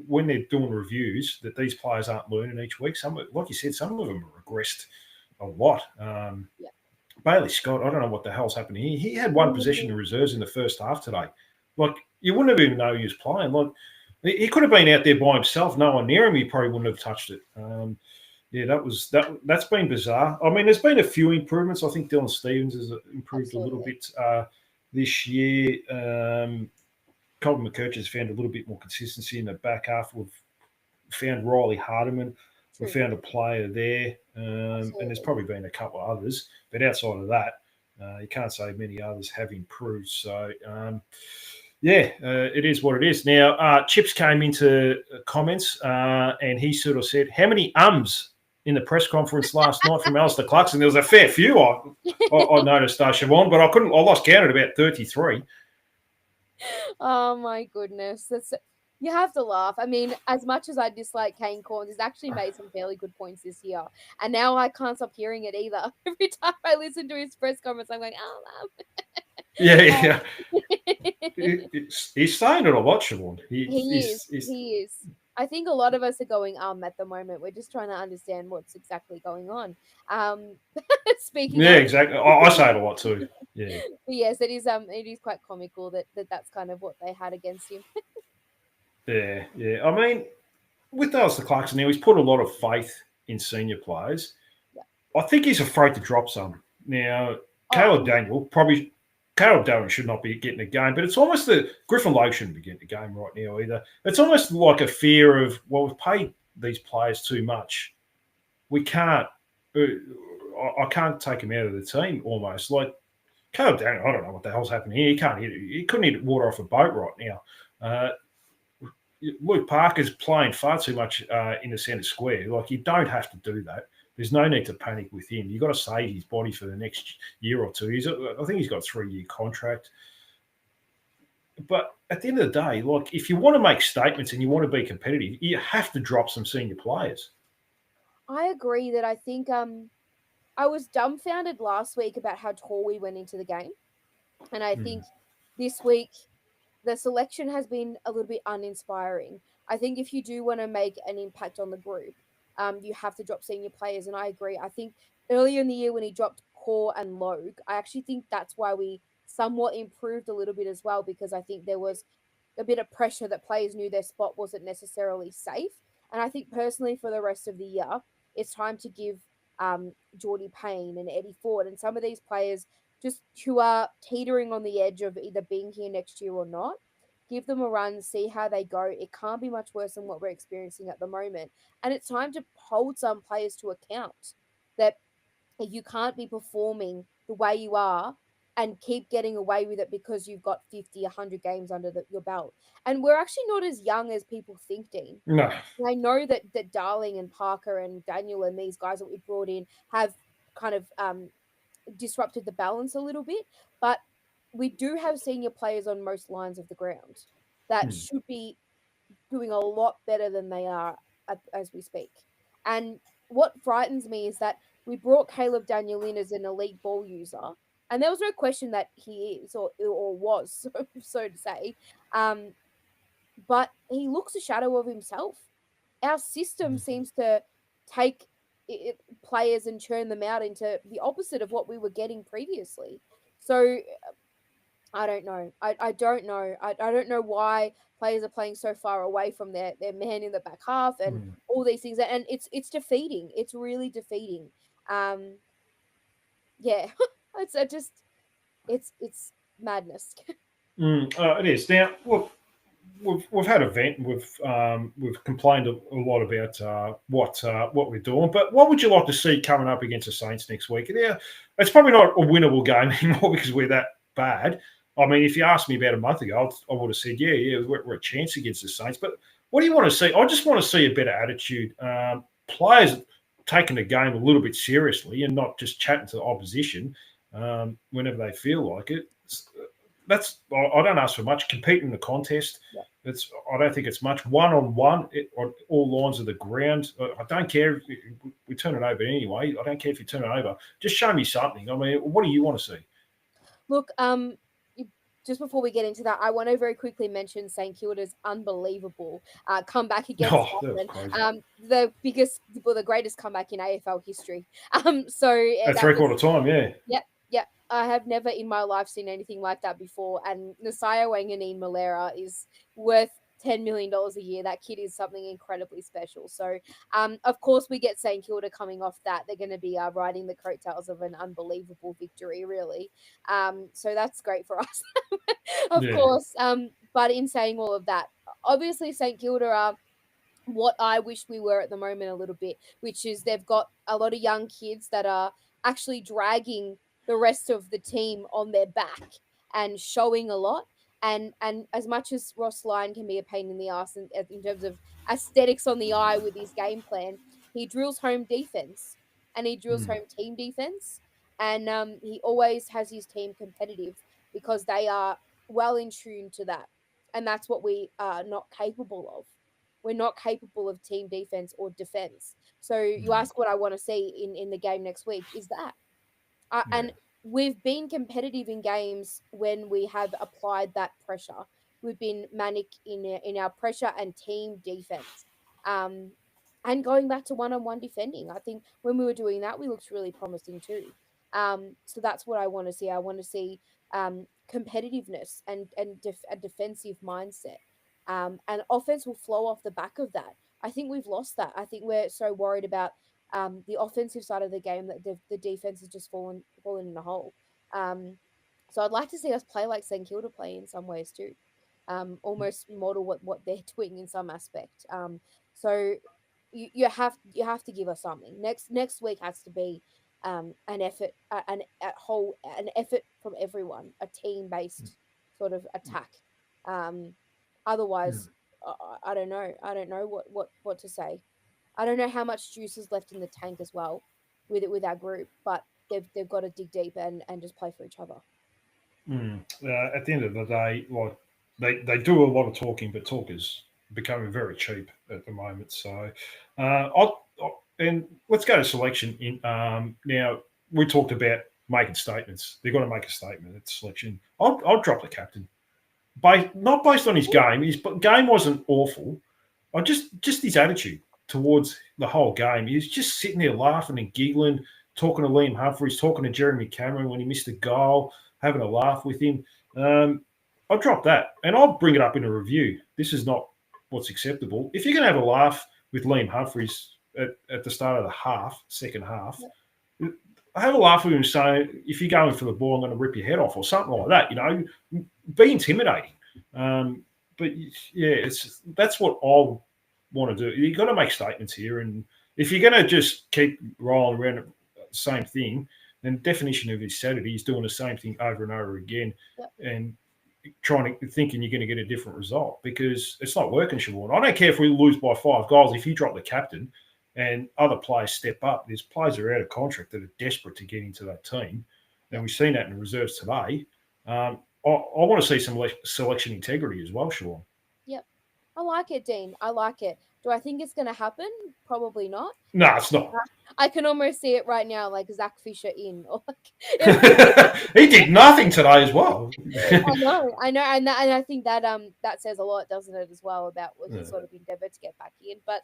when they're doing reviews that these players aren't learning each week. Some, like you said, some of them have regressed a lot. Yeah. Bailey Scott, I don't know what the hell's happening here. He had one possession in reserves in the first half today. Like, you wouldn't have even known he was playing. Like, he could have been out there by himself. No one near him. He probably wouldn't have touched it. That's been bizarre. I mean, there's been a few improvements. I think Dylan Stevens has improved a little bit this year. Colton McKerch has found a little bit more consistency in the back half. We've found Riley Hardiman. We've found a player there. And there's probably been a couple of others. But outside of that, you can't say many others have improved. So, it is what it is. Now, Chips came into comments and he sort of said, how many ums in the press conference last night from Alistair Clarkson? There was a fair few I noticed, Siobhan, but I lost count at about 33. Oh my goodness. You have to laugh. I mean, as much as I dislike Kane Cornes, he's actually made some fairly good points this year. And now I can't stop hearing it either. Every time I listen to his press conference, I'm going, oh, Mum. Yeah. He's saying it a lot, Siobhan. He is. I think a lot of us are going at the moment. We're just trying to understand what's exactly going on. Speaking Yeah, of, exactly. I say it a lot too. Yeah. but yes, it is quite comical that's kind of what they had against him. Yeah. I mean, with Alistair Clarkson now, he's put a lot of faith in senior players. Yeah. I think he's afraid to drop some. Now, Caleb Daniel should not be getting a game, but it's almost that Griffin Logue shouldn't be getting a game right now either. It's almost like a fear of, well, we've paid these players too much. We can't. I can't take him out of the team almost. Like Caleb Daniel, I don't know what the hell's happening here. He couldn't hit water off a boat right now. Luke Parker's playing far too much in the centre square. Like, you don't have to do that. There's no need to panic with him. You've got to save his body for the next year or two. I think he's got a 3-year contract. But at the end of the day, like, if you want to make statements and you want to be competitive, you have to drop some senior players. I agree that I think I was dumbfounded last week about how tall we went into the game. And I think this week the selection has been a little bit uninspiring. I think if you do want to make an impact on the group, you have to drop senior players. And I agree. I think earlier in the year when he dropped Core and Logue, I actually think that's why we somewhat improved a little bit as well, because I think there was a bit of pressure that players knew their spot wasn't necessarily safe. And I think personally for the rest of the year, it's time to give Geordie Payne and Eddie Ford and some of these players just who are teetering on the edge of either being here next year or not, give them a run, see how they go. It can't be much worse than what we're experiencing at the moment. And it's time to hold some players to account that you can't be performing the way you are and keep getting away with it because you've got 50, 100 games under your belt. And we're actually not as young as people think, Dean. No. I know that Darling and Parker and Daniel and these guys that we brought in have kind of disrupted the balance a little bit, but we do have senior players on most lines of the ground that should be doing a lot better than they are as we speak. And what frightens me is that we brought Caleb Daniel in as an elite ball user, and there was no question that he is or was, so to say. But he looks a shadow of himself. Our system seems to take players and churn them out into the opposite of what we were getting previously. So I don't know. I don't know. I don't know why players are playing so far away from their man in the back half and all these things. And it's defeating. It's really defeating. Yeah, it's madness. It is. Now, look, we've had a vent. We've complained a lot about what we're doing. But what would you like to see coming up against the Saints next week? Yeah, it's probably not a winnable game anymore because we're that bad. I mean, if you asked me about a month ago, I would have said, yeah, we're a chance against the Saints. But what do you want to see? I just want to see a better attitude. Players taking the game a little bit seriously and not just chatting to the opposition whenever they feel like it. I don't ask for much. Compete in the contest. Yeah. I don't think it's much one-on-one on all lines of the ground. I don't care if we turn it over anyway. I don't care if you turn it over. Just show me something. I mean, what do you want to see? Look, just before we get into that, I want to very quickly mention St Kilda's unbelievable comeback against Melbourne. The greatest comeback in AFL history. So that's record of time, yeah. Yep. I have never in my life seen anything like that before. And Nasiah Wanganeen-Malera is worth $10 million a year. That kid is something incredibly special. So, of course, we get St Kilda coming off that. They're going to be riding the coattails of an unbelievable victory, really. So that's great for us, of course. But in saying all of that, obviously St Kilda are what I wish we were at the moment a little bit, which is they've got a lot of young kids that are actually dragging the rest of the team on their back and showing a lot. And as much as Ross Lyon can be a pain in the ass in terms of aesthetics on the eye with his game plan, he drills home defense and he drills home team defense. And he always has his team competitive because they are well in tune to that. And that's what we are not capable of. We're not capable of team defense or defense. So you ask what I want to see in the game next week is that. And we've been competitive in games when we have applied that pressure. We've been manic in our pressure and team defense. And going back to one-on-one defending, I think when we were doing that, we looked really promising too. So that's what I want to see. I want to see competitiveness and a defensive mindset. And offense will flow off the back of that. I think we've lost that. I think we're so worried about the offensive side of the game that the defense has just fallen in a hole. So I'd like to see us play like St Kilda play in some ways too, almost model what they're doing in some aspect. So you have to give us something. Next week has to be an effort, an effort from everyone, a team based sort of attack. Otherwise, I don't know. I don't know what to say. I don't know how much juice is left in the tank as well with our group, but they've got to dig deep and just play for each other. At the end of the day, like they do a lot of talking, but talk is becoming very cheap at the moment. So, and let's go to selection. Now we talked about making statements. They've got to make a statement at selection. I'll drop the captain, not based on his game. His game wasn't awful. Just his attitude towards the whole game. He was just sitting there laughing and giggling, talking to Liam Humphries, talking to Jeremy Cameron when he missed a goal. having a laugh with him. I'll drop that and I'll bring it up in a review. This is not what's acceptable. If you're going to have a laugh with Liam Humphries at the start of the second half, I have a laugh with him saying, if you're going for the ball, I'm going to rip your head off or something like that. Be intimidating. But yeah, that's what I want to do. You've got to make statements here. And if you're going to just keep rolling around the same thing, then the definition of insanity is doing the same thing over and over again and thinking you're going to get a different result because it's not working, Siobhan. I don't care if we lose by 5 goals. If you drop the captain and other players step up, there's players that are out of contract that are desperate to get into that team. And we've seen that in the reserves today. I want to see some selection integrity as well, Siobhan. Yep. I like it, Dean. I like it. Do I think it's going to happen? Probably not. No, it's not. I can almost see it right now, like Zach Fisher in. He did nothing today as well. I know, and I think that that says a lot, doesn't it, as well, about his sort of endeavour to get back in. But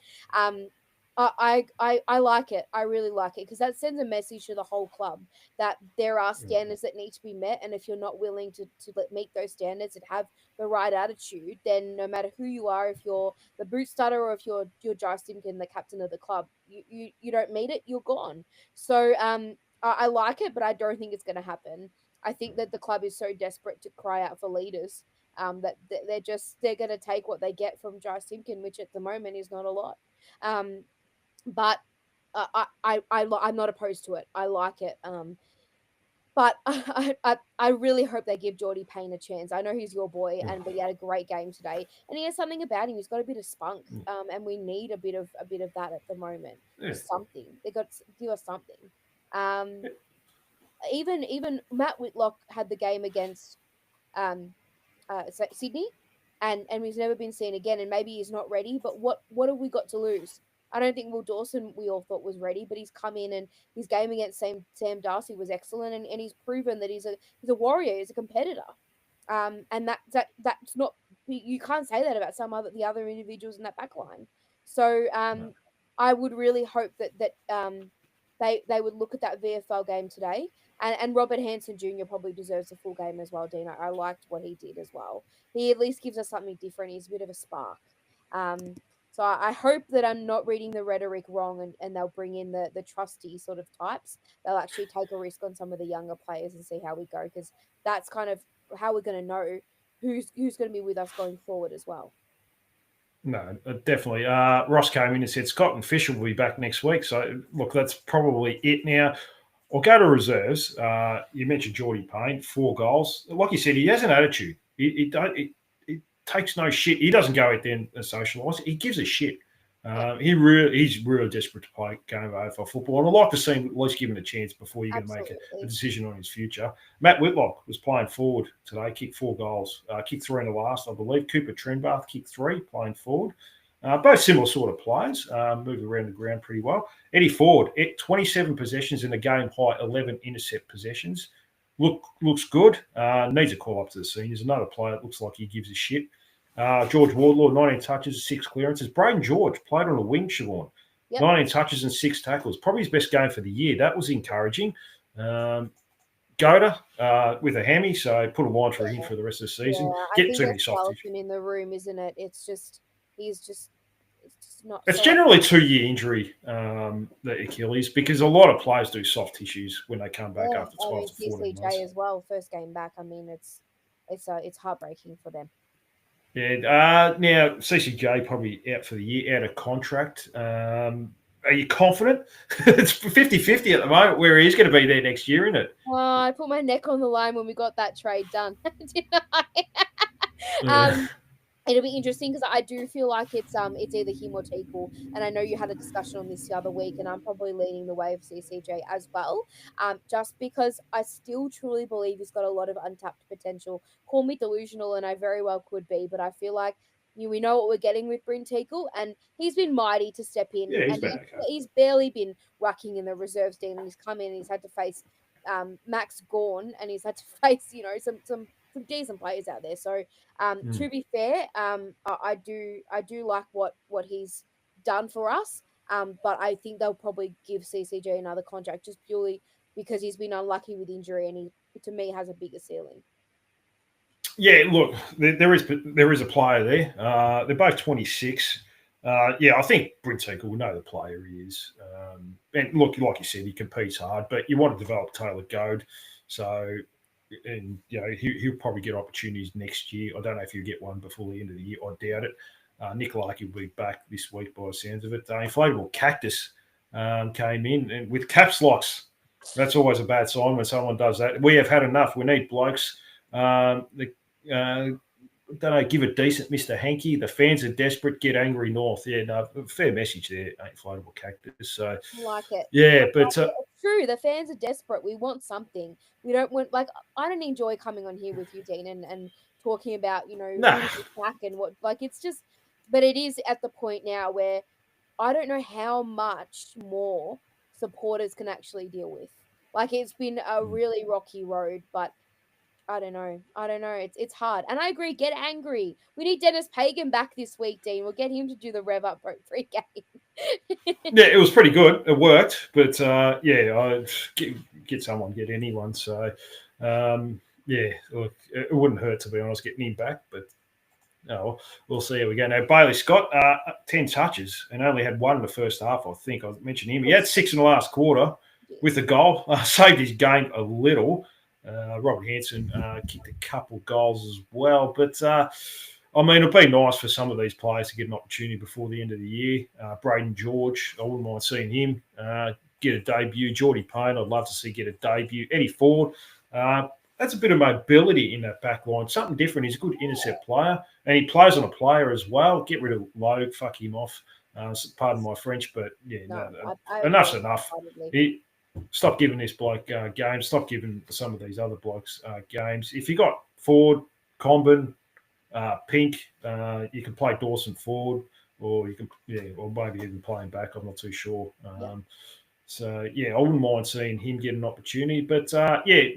I like it. I really like it because that sends a message to the whole club that there are standards that need to be met, and if you're not willing to meet those standards and have the right attitude, then no matter who you are, if you're the boot starter or if you're Jai Stimkin, the captain of the club, you don't meet it, you're gone. So I like it, but I don't think it's going to happen. I think that the club is so desperate to cry out for leaders that they're going to take what they get from Jai Stimkin, which at the moment is not a lot. But I'm not opposed to it. I like it. But I really hope they give Geordie Payne a chance. I know he's your boy, but he had a great game today, and he has something about him. He's got a bit of spunk, and we need a bit of that at the moment. Something they got to give us something. Even Matt Whitlock had the game against Sydney, and he's never been seen again. And maybe he's not ready. But what have we got to lose? I don't think Will Dawson we all thought was ready, but he's come in and his game against Sam Darcy was excellent, and he's proven that he's a warrior, he's a competitor. And that's not, you can't say that about the other individuals in that back line. So I would really hope that they would look at that VFL game today. And Robert Hansen Jr. probably deserves a full game as well, Dina. I liked what he did as well. He at least gives us something different. He's a bit of a spark. So I hope that I'm not reading the rhetoric wrong and they'll bring in the trusty sort of types. They'll actually take a risk on some of the younger players and see how we go, because that's kind of how we're going to know who's going to be with us going forward as well. No, definitely. Ross came in and said Scott and Fisher will be back next week. So, look, that's probably it now. I'll go to reserves. You mentioned Geordie Payne, 4 goals. Like you said, he has an attitude. He takes no shit. He doesn't go out there and socialise. He gives a shit. He's really desperate to play a game of AFL football. And I'd like to see him at least give him a chance before you're going to make a decision on his future. Matt Whitlock was playing forward today, kicked 4 goals, kicked 3 in the last, I believe. Cooper Trenbath kicked 3, playing forward. Both similar sort of players, moved around the ground pretty well. Eddie Ford, 27 possessions in the game high, 11 intercept possessions. Looks good. Needs a call up to the seniors. Another player that looks like he gives a shit. George Wardlaw, 19 touches, 6 clearances. Braden George played on a wing, Siobhan. 19 touches and 6 tackles. Probably his best game for the year. That was encouraging. Goda with a hammy, so put a line for him for the rest of the season. Get too many soft tissues in the room, isn't it? It's just not. It's generally 2-year injury, the Achilles, because a lot of players do soft tissues when they come back after 12 to 14 months. CCJ as well, first game back. I mean, it's heartbreaking for them. Yeah. Now CCJ probably out for the year, out of contract. Are you confident? It's 50-50 at the moment where he's going to be there next year, isn't it? I put my neck on the line when we got that trade done. It'll be interesting because I do feel like it's either him or Teakle, and I know you had a discussion on this the other week, and I'm probably leaning the way of CCJ as well, just because I still truly believe he's got a lot of untapped potential. Call me delusional, and I very well could be, but I feel like we know what we're getting with Bryn Teakle, and he's been mighty to step in. Yeah, he's barely been rucking in the reserves team, and he's come in and he's had to face Max Gawn, and he's had to face some decent players out there. So to be fair, I do like what he's done for us. But I think they'll probably give CCJ another contract just purely because he's been unlucky with injury, and to me has a bigger ceiling. Yeah, look, there is a player there. They're both 26. Yeah, I think Bryn Tinkle will know the player he is. And look, like you said, he competes hard, but you want to develop Taylor Goad. So, and he'll probably get opportunities next year. I don't know if he'll get one before the end of the year. I doubt it. Nick Larkey will be back this week by the sounds of it. Inflatable Cactus came in and with caps locks. That's always a bad sign when someone does that. We have had enough. We need blokes. Don't know, give a decent Mr. Hankey. The fans are desperate. Get angry north. Yeah, no, fair message there, Inflatable Cactus. So, I like it. yeah, but It's true. The fans are desperate. We want something. We don't want, like, I don't enjoy coming on here with you, Dean, and talking about, nah, who's back and what, like, it's just, but it is at the point now where I don't know how much more supporters can actually deal with. Like, it's been a really rocky road, but I don't know. I don't know. It's hard. And I agree, get angry. We need Dennis Pagan back this week, Dean. We'll get him to do the rev up free game. yeah, it was pretty good. It worked, but yeah, I get someone, get anyone. So, yeah, look, it wouldn't hurt to be honest getting him back, but. Oh, we'll see how we go. Now, Bailey Scott, 10 touches and only had one in the first half, I think. I mentioned him. He had 6 in the last quarter with a goal. Saved his game a little. Robert Hansen kicked a couple goals as well. But, I mean, it'd be nice for some of these players to get an opportunity before the end of the year. Braden George, I wouldn't mind seeing him get a debut. Geordie Payne, I'd love to see get a debut. Eddie Ford, that's a bit of mobility in that back line. Something different. He's a good intercept player, and he plays on a player as well. Get rid of Logue, fuck him off. Pardon my French, but yeah, enough's enough. Stop giving this bloke games. Stop giving some of these other blokes games. If you got Ford, Comben, Pink, you can play Dawson Ford, or you can, or maybe even play him back. I'm not too sure. So yeah, I wouldn't mind seeing him get an opportunity. But yeah,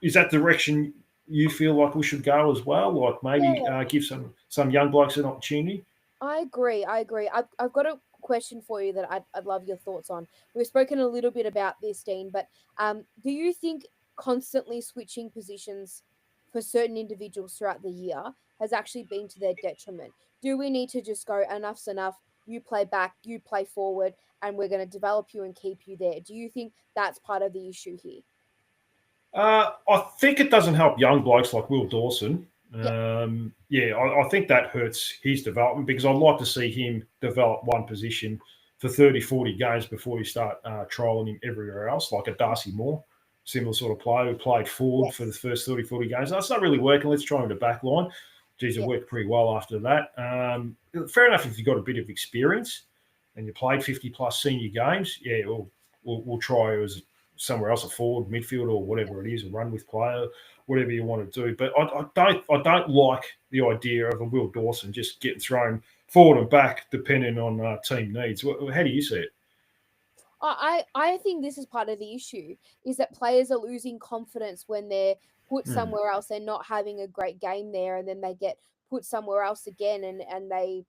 is that the direction you feel like we should go as well? Like maybe give some young blokes an opportunity? I agree. I've got a question for you that I'd love your thoughts on. We've spoken a little bit about this, Dean, but do you think constantly switching positions for certain individuals throughout the year has actually been to their detriment? Do we need to just go, enough's enough? You play back, you play forward, and we're going to develop you and keep you there. Do you think that's part of the issue here? I think it doesn't help young blokes like Will Dawson. Yeah. I think that hurts his development because I'd like to see him develop one position for 30, 40 games before you start trialing him everywhere else, like a Darcy Moore, similar sort of player who played forward for the first 30, 40 games. That's not really working. Let's try him to back line. Geez, it worked pretty well after that. Fair enough if you've got a bit of experience and you played 50 plus senior games. Yeah, we'll try as somewhere else, a forward, midfield, or whatever it is, a run with player, whatever you want to do. But I don't like the idea of a Will Dawson just getting thrown forward and back depending on team needs. How do you see it? I think this is part of the issue is that players are losing confidence when they're put somewhere else. They're not having a great game there, and then they get put somewhere else again, and they,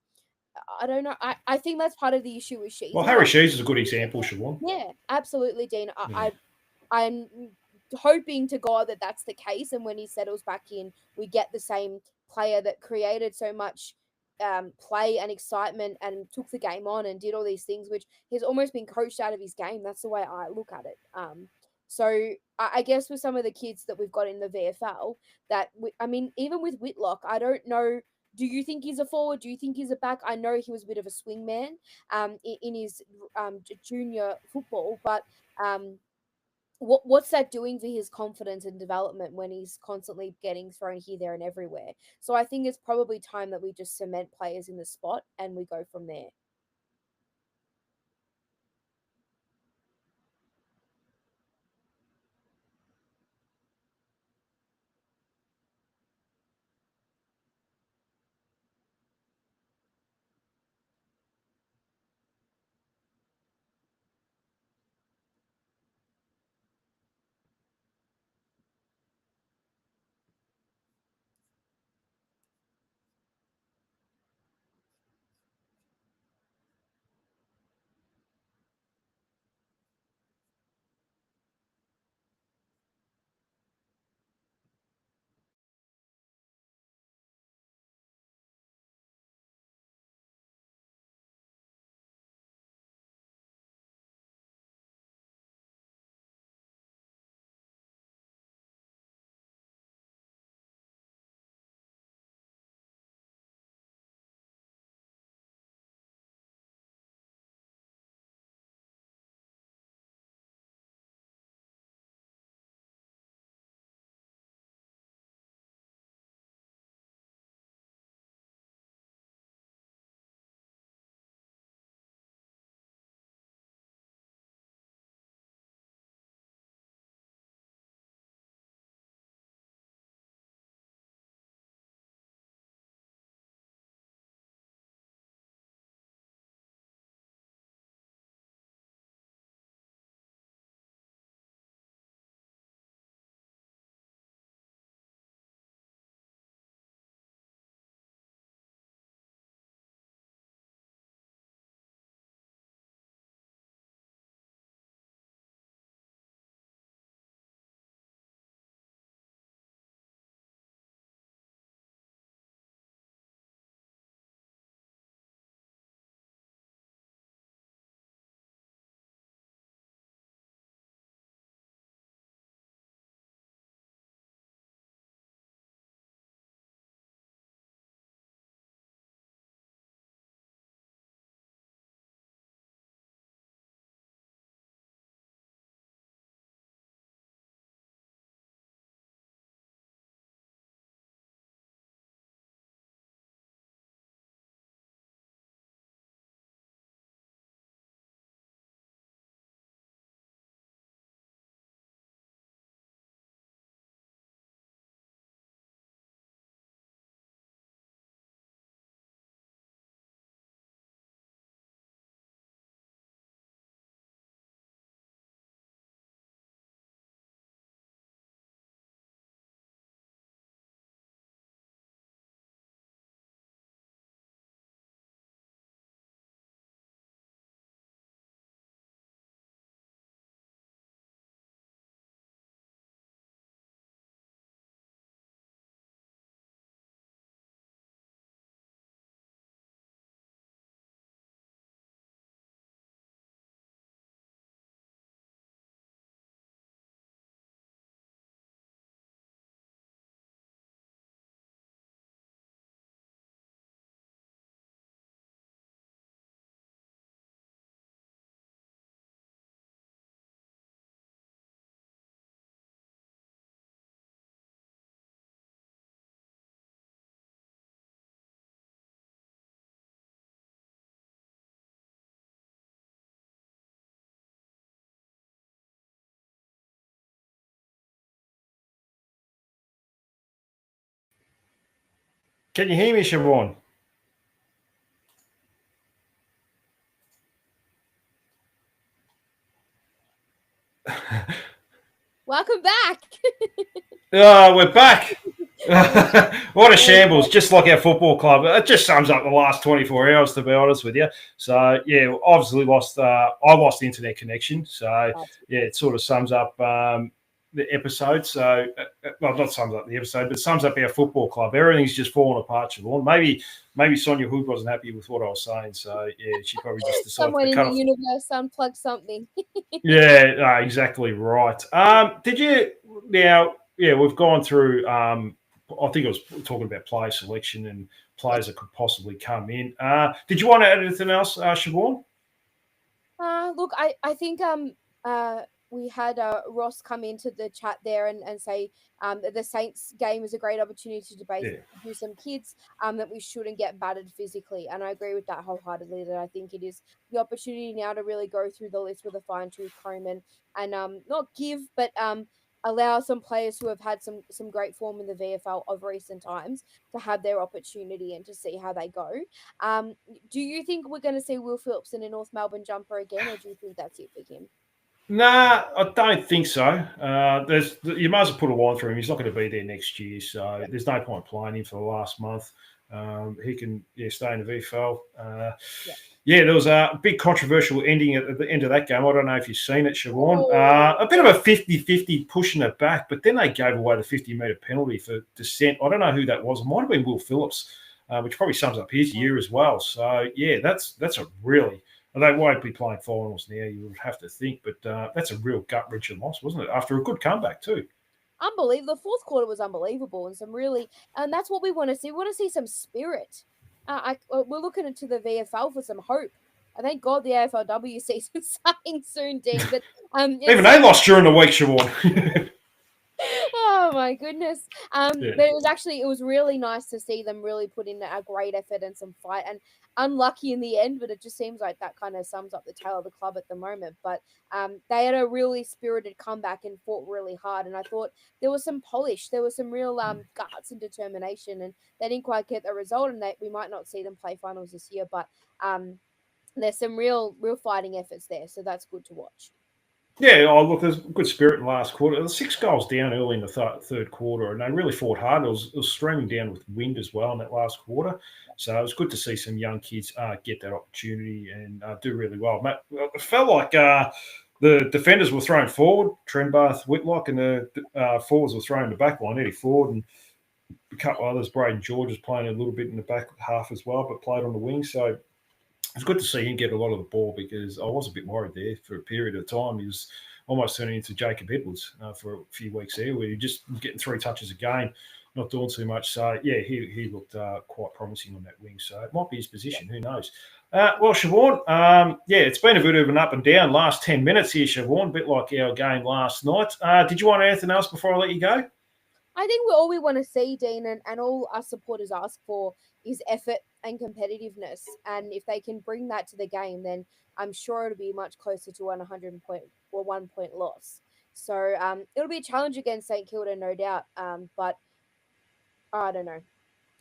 I don't know. I think that's part of the issue with Sheezy. Well, Harry Shees is a good example, Siobhan. Yeah, absolutely, Dean. I'm hoping to God that that's the case, and when he settles back in, we get the same player that created so much play and excitement and took the game on and did all these things, which he's almost been coached out of his game. That's the way I look at it. So I guess with some of the kids that we've got in the VFL, I mean, even with Whitlock, I don't know. Do you think he's a forward? Do you think he's a back? I know he was a bit of a swingman in his junior football, but what's that doing for his confidence and development when he's constantly getting thrown here, there, and everywhere? So I think it's probably time that we just cement players in the spot and we go from there. Can you hear me, Siobhan? Welcome back. We're back. What a shambles, just like our football club. It just sums up the last 24 hours, to be honest with you. So, yeah, obviously I lost internet connection. So, yeah, it sort of sums up the episode. So, well, not sums up the episode, but sums up our football club. Everything's just fallen apart, Siobhan. Maybe Sonia Hood wasn't happy with what I was saying. So, yeah, she probably just decided Someone to in cut the off. universe unplugged something. Yeah, exactly right. Did you now? Yeah, we've gone through. I think I was talking about player selection and players that could possibly come in. Did you want to add anything else, Siobhan? Look, I think we had Ross come into the chat there and say that the Saints game is a great opportunity to debate do some kids that we shouldn't get battered physically, and I agree with that wholeheartedly. That I think it is the opportunity now to really go through the list with a fine tooth comb and not give, but allow some players who have had some great form in the VFL of recent times to have their opportunity and to see how they go. Do you think we're going to see Will Phillips in a North Melbourne jumper again, or do you think that's it for him? Nah, I don't think so. You might as well put a line through him. He's not going to be there next year, so there's no point playing him for the last month. He can stay in the VFL. There was a big controversial ending at the end of that game. I don't know if you've seen it, Siobhan. A bit of a 50-50 pushing it back, but then they gave away the 50-metre penalty for dissent. I don't know who that was. It might have been Will Phillips, which probably sums up his year as well. So, yeah, that's a really – they won't be playing finals now, you would have to think, but that's a real gut-wrenching loss, wasn't it? After a good comeback too. Unbelievable. The fourth quarter was unbelievable and that's what we want to see. We want to see some spirit. We're looking into the VFL for some hope. I thank God the AFLW season's starting soon, Dean. But even they lost during the week, Siobhan. Oh my goodness. But it was really nice to see them really put in a great effort and some fight, and unlucky in the end, but it just seems like that kind of sums up the tale of the club at the moment. But they had a really spirited comeback and fought really hard, and I thought there was some polish, there was some real guts and determination, and they didn't quite get the result, and we might not see them play finals this year, but there's some real fighting efforts there, so that's good to watch. Yeah, look, there's good spirit in the last quarter. There was 6 goals down early in the third quarter, and they really fought hard. It was streaming down with wind as well in that last quarter. So it was good to see some young kids get that opportunity and do really well. It felt like the defenders were thrown forward, Trenbarth, Whitlock, and the forwards were thrown in the back line, Eddie Ford, and a couple others. Braden George was playing a little bit in the back half as well, but played on the wing. So it's good to see him get a lot of the ball because I was a bit worried there for a period of time. He was almost turning into Jacob Edwards for a few weeks there, where he just getting 3 touches a game, not doing too much. So, yeah, he looked quite promising on that wing. So it might be his position. Who knows? Well, Siobhan, it's been a bit of an up and down last 10 minutes here, Siobhan, a bit like our game last night. Did you want anything else before I let you go? I think all we want to see, Dean, and all our supporters ask for is effort and competitiveness. And if they can bring that to the game, then I'm sure it'll be much closer to 100 point or 1 point loss. So it'll be a challenge against St Kilda, no doubt. But I don't know.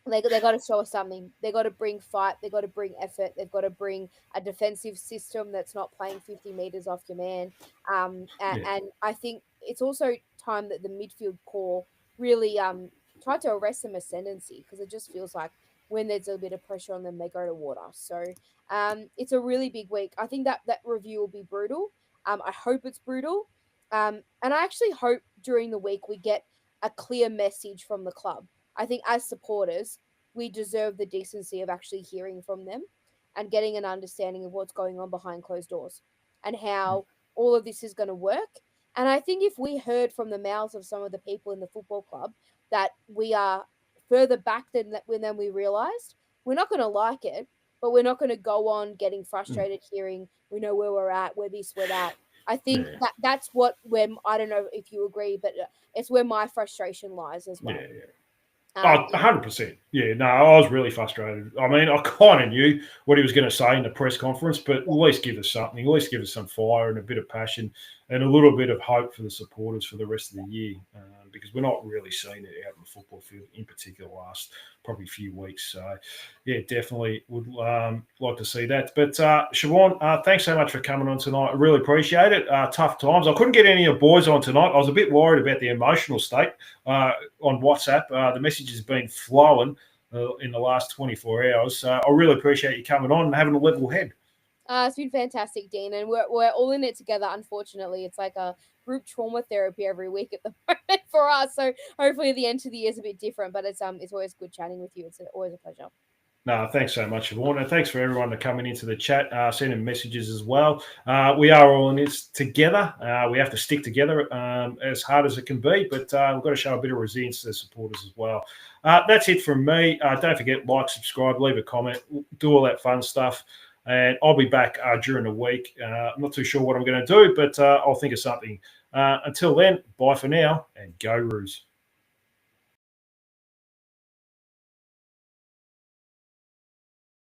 They got to show us something. They got to bring fight. They got to bring effort. They've got to bring a defensive system that's not playing 50 meters off your man. And I think it's also time that the midfield core really try to arrest some ascendancy, because it just feels like when there's a bit of pressure on them, they go to water. So it's a really big week. I think that review will be brutal. I hope it's brutal. And I actually hope during the week we get a clear message from the club. I think as supporters, we deserve the decency of actually hearing from them and getting an understanding of what's going on behind closed doors and how all of this is going to work. And I think if we heard from the mouths of some of the people in the football club that we are further back than we realized, we're not going to like it, but we're not going to go on getting frustrated hearing, we know where we're at, we're this, we're that. I think that's I don't know if you agree, but it's where my frustration lies as well. Yeah. 100%. Yeah, no, I was really frustrated. I mean, I kind of knew what he was going to say in the press conference, but at least give us something, at least give us some fire and a bit of passion and a little bit of hope for the supporters for the rest of the year. because we're not really seeing it out in the football field in particular last probably few weeks. So, yeah, definitely would like to see that. But Siobhan, thanks so much for coming on tonight. I really appreciate it. Tough times. I couldn't get any of the boys on tonight. I was a bit worried about the emotional state on WhatsApp. The message has been flowing in the last 24 hours. I really appreciate you coming on and having a level head. It's been fantastic, Dean, and we're all in it together. Unfortunately, it's like a group trauma therapy every week at the moment for us. So hopefully the end of the year is a bit different, but it's always good chatting with you. It's always a pleasure. No, thanks so much, Siobhan. And thanks for everyone coming into the chat, sending messages as well. We are all in this together. We have to stick together as hard as it can be, but we've got to show a bit of resilience to the supporters as well. That's it from me. Don't forget, like, subscribe, leave a comment, do all that fun stuff. And I'll be back during the week. I'm not too sure what I'm going to do, but I'll think of something. Until then, bye for now and go Roos.